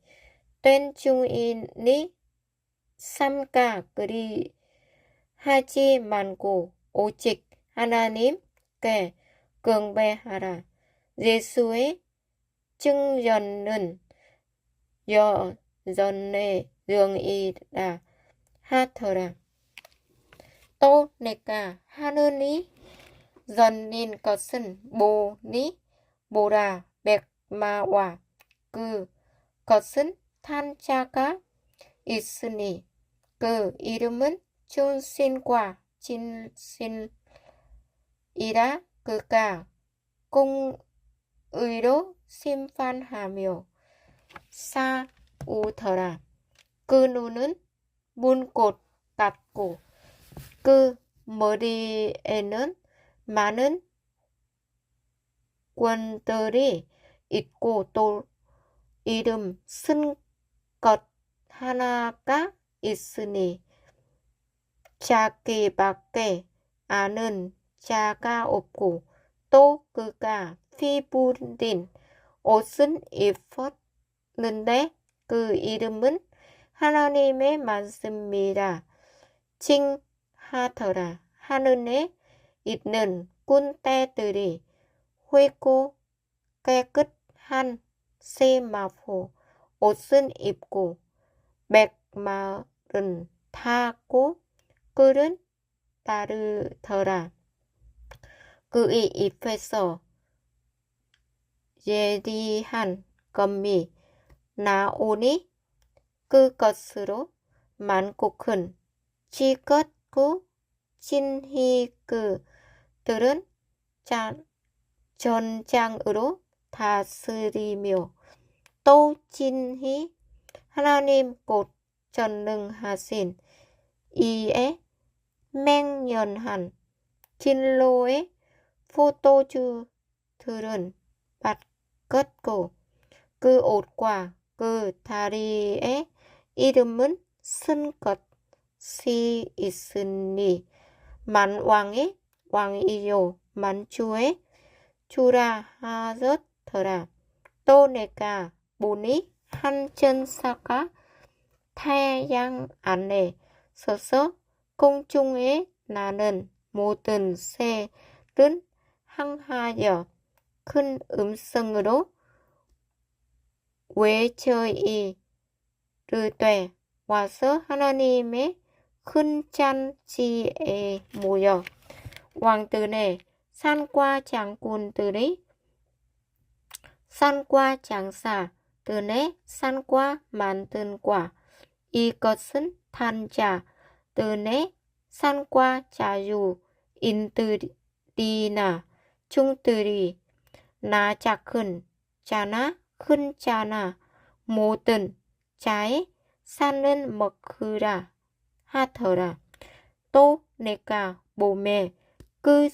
된 중이니 삼가 그리 하지 말고 오직 하나님께 경배하라. 예수의 증언은 여전의 영이라 하더라. 또 내가 하느니 전인 것은 뭐니 뭐라 백마와 그 것은 탄자가 있으니 그 이름은 준신과 진신이라. 그가 공의로 심판하며 싸우더라. 그 눈은 문꽃 같고 그 머리에는 많은 권들이 있고 또 이름 쓴 것 하나가 있으니 자기밖에 아는 자가 없고 또 그가 피 뿌린 옷은 입었는데 그 이름은 하나님의 말씀이라 칭하더라. 하늘에 있는 군대들이 회고 깨끗한 세마포 옷은 입고 백마를 타고 그를 따르더라. 그의 입에서 예리한 검이 나오니 그것으로 많고 큰 지긋고 진히 그들은 전장으로 다스리며 또 진히 하나님 곧 전능하신 이에 맹연한 길로의 포도주들은 바꿨고 그 옷과 그 다리의 이름은 쓴 것이 있으니 만왕의 왕이요 만주의 주라 하셨더라. 또 내가 보니 한 전사가 태양 안에 서서 공중에 나는 모든 새를 향하여 큰 음성으로 외쳐 이르되 와서 하나님의 큰 잔치에 모여 왕들의 산과 장군들의 산과 장사들의 산과 만든과 이것은 탄자들의 산과 자유인들이나 중들이 나 작은 자나 큰 자나 모든 자의 산은 먹으라 하더라. 또 내가 몸에 그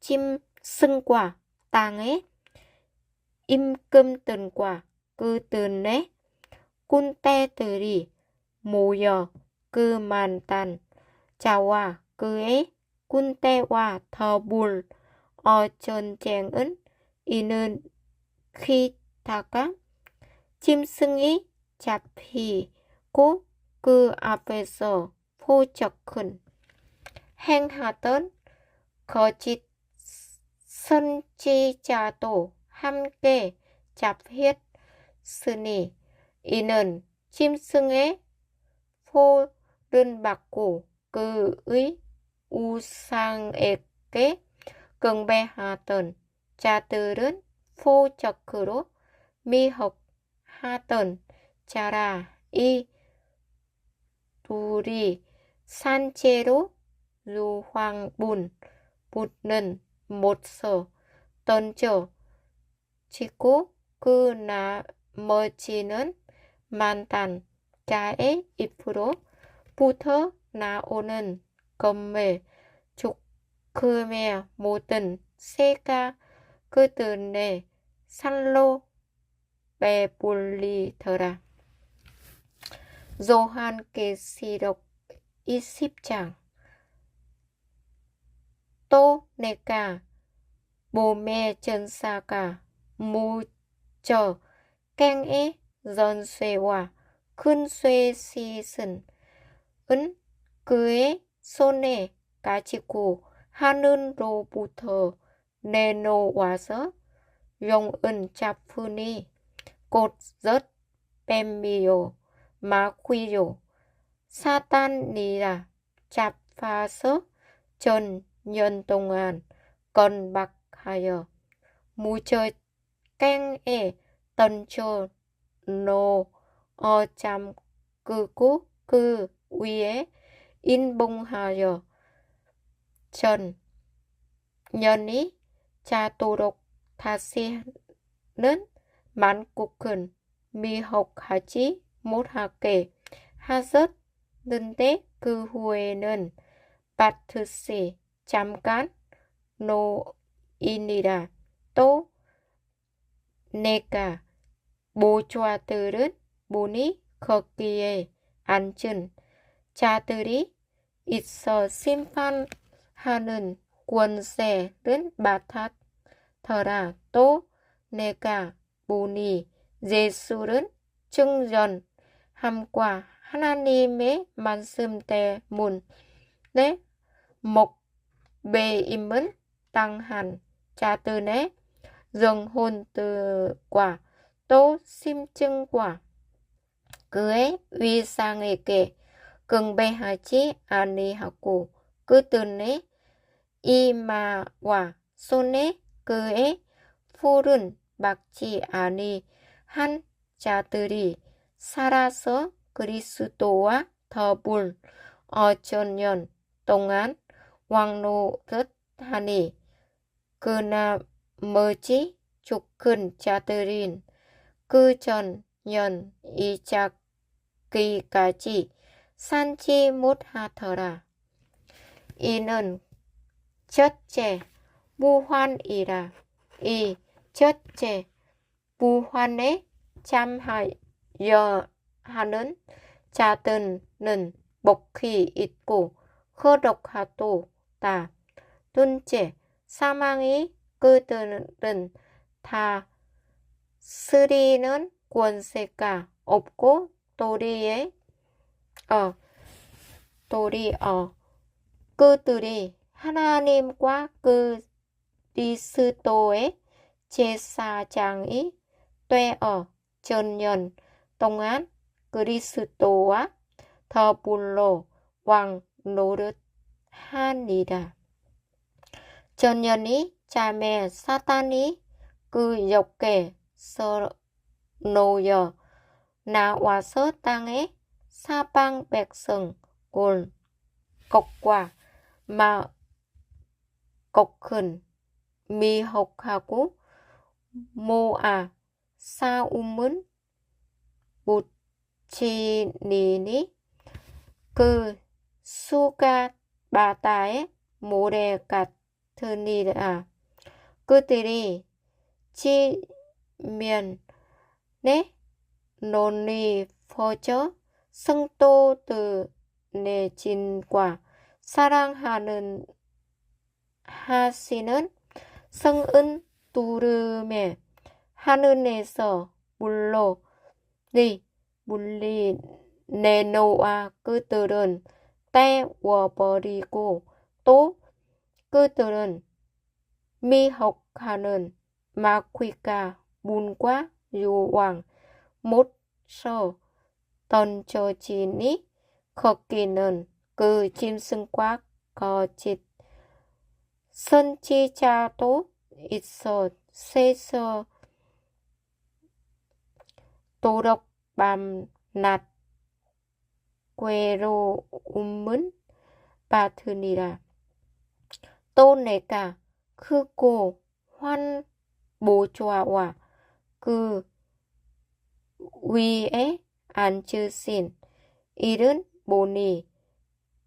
짐승과 땅의 임금들과 그들의 군대들이 모여 그 만단 자와 그의 군대와 더불 전쟁은 일으키다가 짐승이 잡히고 그 앞에서 포적은 행하던 거짓 선지자도 함께 잡혔으니 이는 짐승의 포를 받고 그의 우상에게 경배하던 자들은 포적으로 미혹하던 자라. 이 둘이 산채로 유황분 붙는 못서 던져 지고 그 나머지는 만단 자의 입으로 붙어 나오는 검을 죽음의 모든 새가 그들의 살로 배불리더라. 요한계시록 20장. 또 내가 몸의 전사가 무저 깽의 전쇠와 큰 쇠짓은 그의 손에 가지고 하늘로부터 내놓아서 용은 잡으니 곧젖 뱀이요 마귀요 사단이라 잡아서 전년 동안 건박하여 무저 깽에 던져 놓아 잠그고 그 위에 인봉하여 전년이 자도록 다시는 만국은 미혹하지 못하게 하셨는데 그 후에는 반드시 잠깐 노이니라. 또 내가 모좌들은 보니 거기에 앉은 자들이 있어 심판하는 권세를 맡았더라. 또 내가 보니 예수는 증전함과 하나님의 말씀 때문에 목배임을 당한 자들의 영혼들과 또 심증과 그의 위상에게 경배하지 아니하고 그들의 이마와 손에 그의 풀은 막지 아니한 자들이 살아서 그리스도와 더불 전년 동안 왕노릇하니 그 나머지 죽은 자들인 그 전년 이자기까지 산지 못하더라. 이는 첫째 무환이라. 이 첫째 무환에 참하여 하는 자들은 복이 있고 거룩하도다. 둘째 사망이 그들은 다 쓰리는 권세가 없고 도리어 그들이 하나님과 그리스도의 제사장이 되어 전년 동안 그리스도와 더불어 왕 노릇하니라. 전년이 잠에 사탄이 그 옆에서 놓여 나와서 땅에 사방 백성 온 것과 마곡은 미혹하고 모아 싸움은 묻히니 그 수가 바다의 모래 같으니라. 그들이 지면에 논이 퍼져 성도들의 진과 사랑하는 하시는 성은 두름에 하늘에서 물리 내놓아 그들은 떼워버리고 또 그들은 미혹하는 마귀가 문과 유황 못서 던져지니 거기는 그 짐승과 거짓 선지자도 있어 세서 도록 밤낮 괴로움은 받으니라. 또 내가 크고 환 모좌와 그 위에 앉으신 이른 보니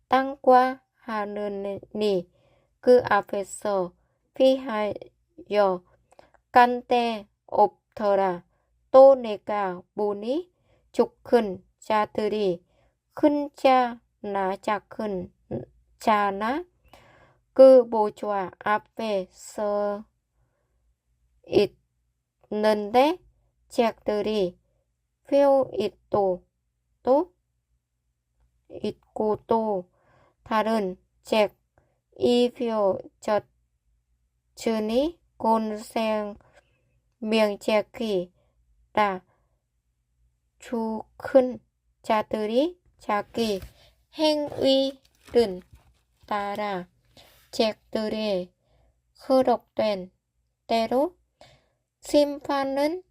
땅과 하늘이 그 앞에서 피하여 간 데 없더라. 또 내가 보니 죽은 자들이 큰 자나 작은 자나 그 모좌 앞에 서 있는데 책들이 펴 있고 또 다른 책 입혀졌으니 곧 생명책이라. 죽은 자들이 자기 행위를 따라 책들에 기록된 대로 심판은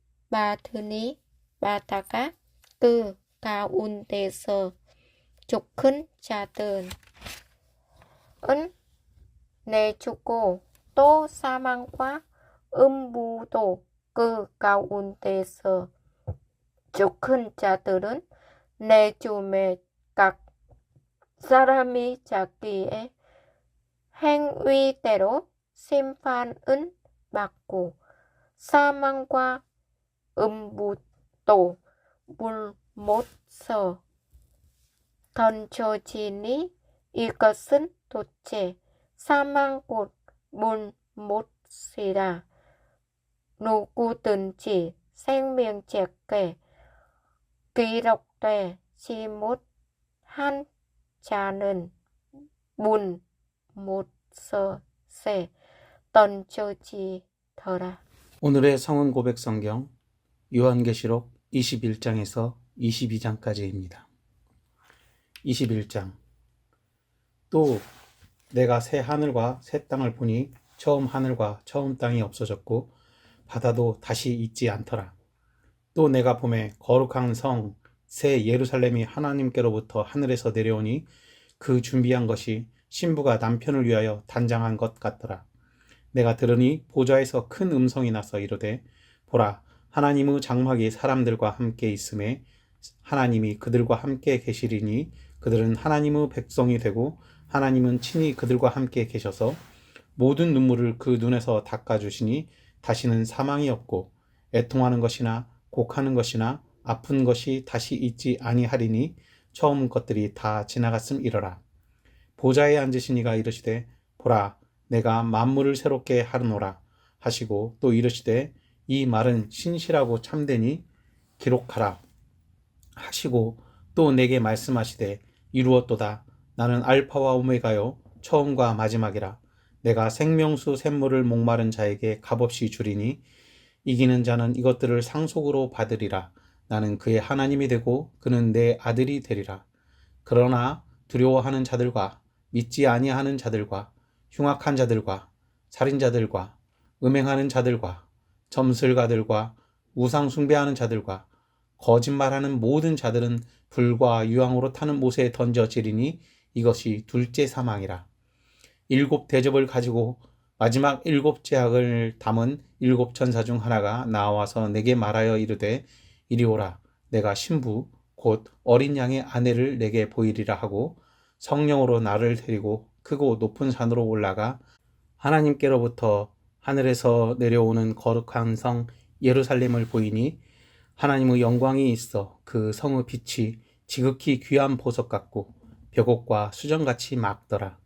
받다가 그 가운데서 죽은 자들은 내주고 또 사망과 음부도 그 가운데서 죽은 자들은 내줌에 각 사람이 자기의 행위대로 심판은 받고 사망과 음부도 물 못서 던져지니 이것은 도체 사망 곧 물 못이라. 누구든지 생명책에 기록되지 못한 자는 문 못서에 던져지더라. 오늘의 성은 고백 성경 요한계시록 21장에서 22장까지입니다. 21장. 또 내가 새 하늘과 새 땅을 보니 처음 하늘과 처음 땅이 없어졌고 바다도 다시 있지 않더라. 또 내가 보매 거룩한 성 새 예루살렘이 하나님께로부터 하늘에서 내려오니 그 준비한 것이 신부가 남편을 위하여 단장한 것 같더라. 내가 들으니 보좌에서 큰 음성이 나서 이르되 보라 하나님의 장막이 사람들과 함께 있음에 하나님이 그들과 함께 계시리니 그들은 하나님의 백성이 되고 하나님은 친히 그들과 함께 계셔서 모든 눈물을 그 눈에서 닦아주시니 다시는 사망이 없고 애통하는 것이나 곡하는 것이나 아픈 것이 다시 있지 아니하리니 처음 것들이 다 지나갔음이러라. 보좌에 앉으신 이가 이르시되 보라 내가 만물을 새롭게 하노라 하시고 또 이르시되 이 말은 신실하고 참되니 기록하라 하시고 또 내게 말씀하시되 이루었도다. 나는 알파와 오메가요 처음과 마지막이라. 내가 생명수 샘물을 목마른 자에게 값없이 주리니 이기는 자는 이것들을 상속으로 받으리라. 나는 그의 하나님이 되고 그는 내 아들이 되리라. 그러나 두려워하는 자들과 믿지 아니하는 자들과 흉악한 자들과 살인자들과 음행하는 자들과 점술가들과 우상 숭배하는 자들과 거짓말하는 모든 자들은 불과 유황으로 타는 못에 던져지리니 이것이 둘째 사망이라. 7 대접을 가지고 마지막 7 제약을 담은 7 천사 중 하나가 나와서 내게 말하여 이르되 이리 오라. 내가 신부 곧 어린 양의 아내를 내게 보이리라 하고 성령으로 나를 데리고 크고 높은 산으로 올라가 하나님께로부터 하늘에서 내려오는 거룩한 성 예루살렘을 보이니 하나님의 영광이 있어 그 성의 빛이 지극히 귀한 보석 같고 벽옥과 수정같이 맑더라.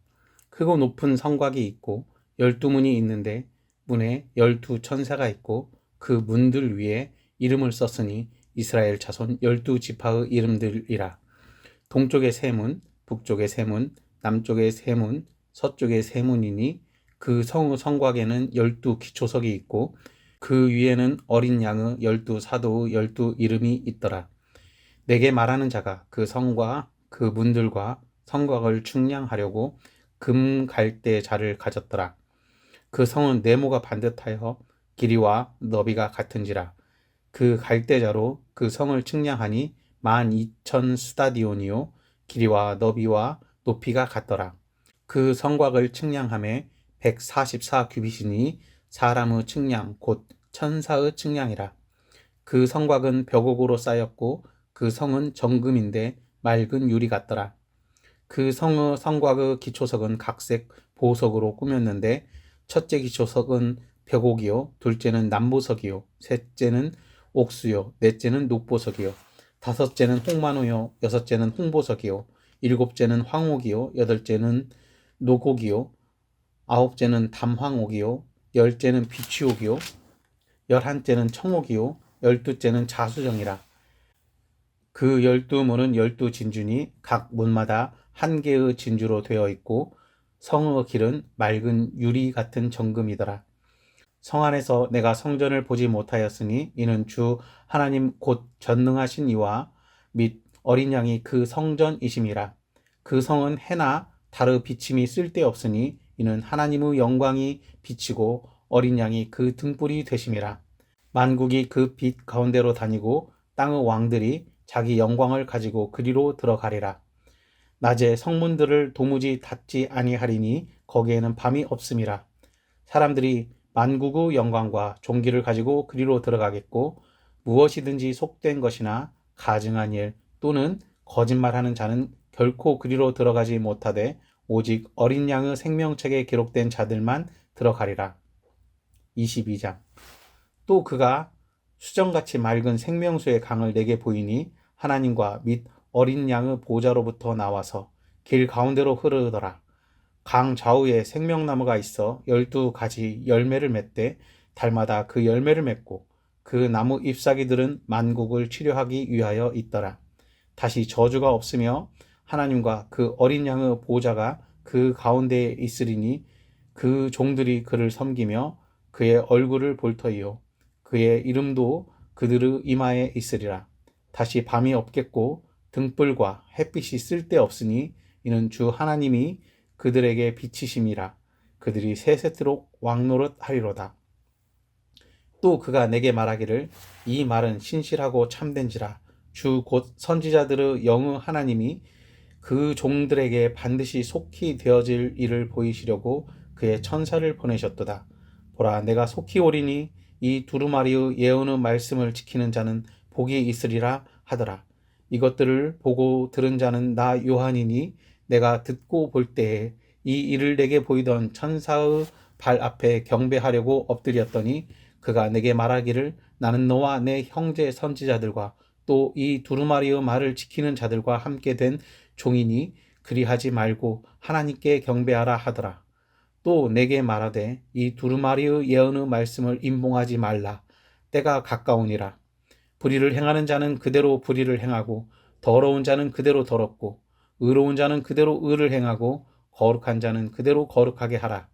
크고 높은 성곽이 있고 12문이 있는데 문에 12 천사가 있고 그 문들 위에 이름을 썼으니 이스라엘 자손 12지파의 이름들이라. 동쪽의 세 문, 북쪽의 세 문, 남쪽의 세 문, 서쪽의 세 문이니 그 성의 성곽에는 12 기초석이 있고 그 위에는 어린 양의 12 사도의 12 이름이 있더라. 내게 말하는 자가 그 성과 그 문들과 성곽을 측량하려고 금 갈대 자를 가졌더라. 그 성은 네모가 반듯하여 길이와 너비가 같은지라. 그 갈대자로 그 성을 측량하니 12,000 스타디온이요 길이와 너비와 높이가 같더라. 그 성곽을 측량함에 144 규빗이니 사람의 측량 곧 천사의 측량이라. 그 성곽은 벽옥으로 쌓였고 그 성은 정금인데 맑은 유리 같더라. 그 성의 성곽의 기초석은 각색 보석으로 꾸몄는데 첫째 기초석은 벽옥이요 둘째는 남보석이요 셋째는 옥수요 넷째는 녹보석이요 다섯째는 홍만호요 여섯째는 홍보석이요 일곱째는 황옥이요 여덟째는 노곡이요 아홉째는 담황옥이요 열째는 비취옥이요 11째는 청옥이요 12째는 자수정이라. 그 12문은 12 진주니 각 문마다 한 개의 진주로 되어 있고 성의 길은 맑은 유리 같은 정금이더라. 성 안에서 내가 성전을 보지 못하였으니 이는 주 하나님 곧 전능하신 이와 및 어린 양이 그 성전이심이라. 그 성은 해나 달의 비침이 쓸데없으니 이는 하나님의 영광이 비치고 어린 양이 그 등불이 되심이라. 만국이 그 빛 가운데로 다니고 땅의 왕들이 자기 영광을 가지고 그리로 들어가리라. 낮에 성문들을 도무지 닫지 아니하리니 거기에는 밤이 없음이라. 사람들이 만국의 영광과 존귀를 가지고 그리로 들어가겠고 무엇이든지 속된 것이나 가증한 일 또는 거짓말하는 자는 결코 그리로 들어가지 못하되 오직 어린 양의 생명책에 기록된 자들만 들어가리라. 22장. 또 그가 수정같이 맑은 생명수의 강을 내게 보이니 하나님과 및 어린 양의 보좌로부터 나와서 길 가운데로 흐르더라. 강 좌우에 생명나무가 있어 12가지 열매를 맺되 달마다 그 열매를 맺고 그 나무 잎사귀들은 만국을 치료하기 위하여 있더라. 다시 저주가 없으며 하나님과 그 어린 양의 보좌가 그 가운데에 있으리니 그 종들이 그를 섬기며 그의 얼굴을 볼 터이요 그의 이름도 그들의 이마에 있으리라. 다시 밤이 없겠고 등불과 햇빛이 쓸데없으니 이는 주 하나님이 그들에게 비치심이라. 그들이 세세토록 왕노릇 하리로다. 또 그가 내게 말하기를 이 말은 신실하고 참된지라. 주 곧 선지자들의 영의 하나님이 그 종들에게 반드시 속히 되어질 일을 보이시려고 그의 천사를 보내셨도다. 보라, 내가 속히 오리니 이 두루마리의 예언의 말씀을 지키는 자는 복이 있으리라 하더라. 이것들을 보고 들은 자는 나 요한이니 내가 듣고 볼 때에 이 일을 내게 보이던 천사의 발 앞에 경배하려고 엎드렸더니 그가 내게 말하기를 나는 너와 내 형제 선지자들과 또 이 두루마리의 말을 지키는 자들과 함께 된 종이니 그리하지 말고 하나님께 경배하라 하더라. 또 내게 말하되 이 두루마리의 예언의 말씀을 임봉하지 말라. 때가 가까우니라. 불의를 행하는 자는 그대로 불의를 행하고 더러운 자는 그대로 더럽고 의로운 자는 그대로 의를 행하고 거룩한 자는 그대로 거룩하게 하라.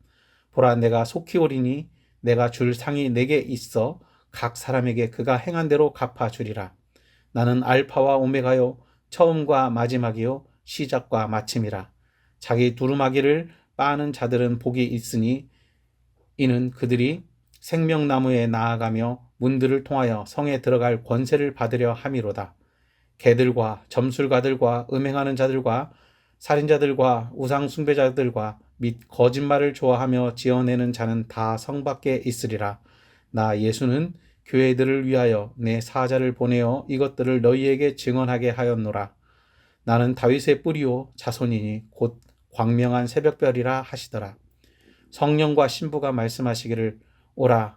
보라, 내가 속히 오리니 내가 줄 상이 내게 있어 각 사람에게 그가 행한 대로 갚아주리라. 나는 알파와 오메가요 처음과 마지막이요 시작과 마침이라. 자기 두루마기를 빠는 자들은 복이 있으니 이는 그들이 생명나무에 나아가며 문들을 통하여 성에 들어갈 권세를 받으려 함이로다. 개들과 점술가들과 음행하는 자들과 살인자들과 우상숭배자들과 및 거짓말을 좋아하며 지어내는 자는 다 성 밖에 있으리라. 나 예수는 교회들을 위하여 내 사자를 보내어 이것들을 너희에게 증언하게 하였노라. 나는 다윗의 뿌리요 자손이니 곧 광명한 새벽별이라 하시더라. 성령과 신부가 말씀하시기를 오라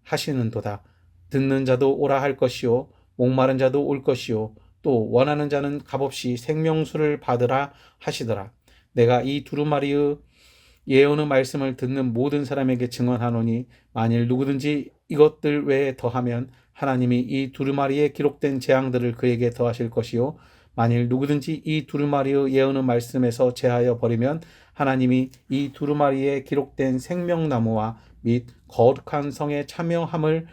하시는도다. 듣는 자도 오라 할 것이요 목마른 자도 올 것이요 또 원하는 자는 값없이 생명수를 받으라 하시더라. 내가 이 두루마리의 예언의 말씀을 듣는 모든 사람에게 증언하노니 만일 누구든지 이것들 외에 더하면 하나님이 이 두루마리에 기록된 재앙들을 그에게 더하실 것이요 만일 누구든지 이 두루마리의 예언의 말씀에서 제하여 버리면 하나님이 이 두루마리에 기록된 생명나무와 및 거룩한 성의 참여함을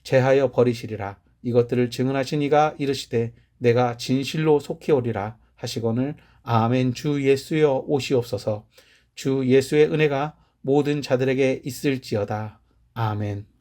제하여 버리시리라. 이것들을 증언하신 이가 이르시되 내가 진실로 속히 오리라 하시거늘 아멘. 주 예수여 오시옵소서. 주 예수의 은혜가 모든 자들에게 있을지어다. 아멘.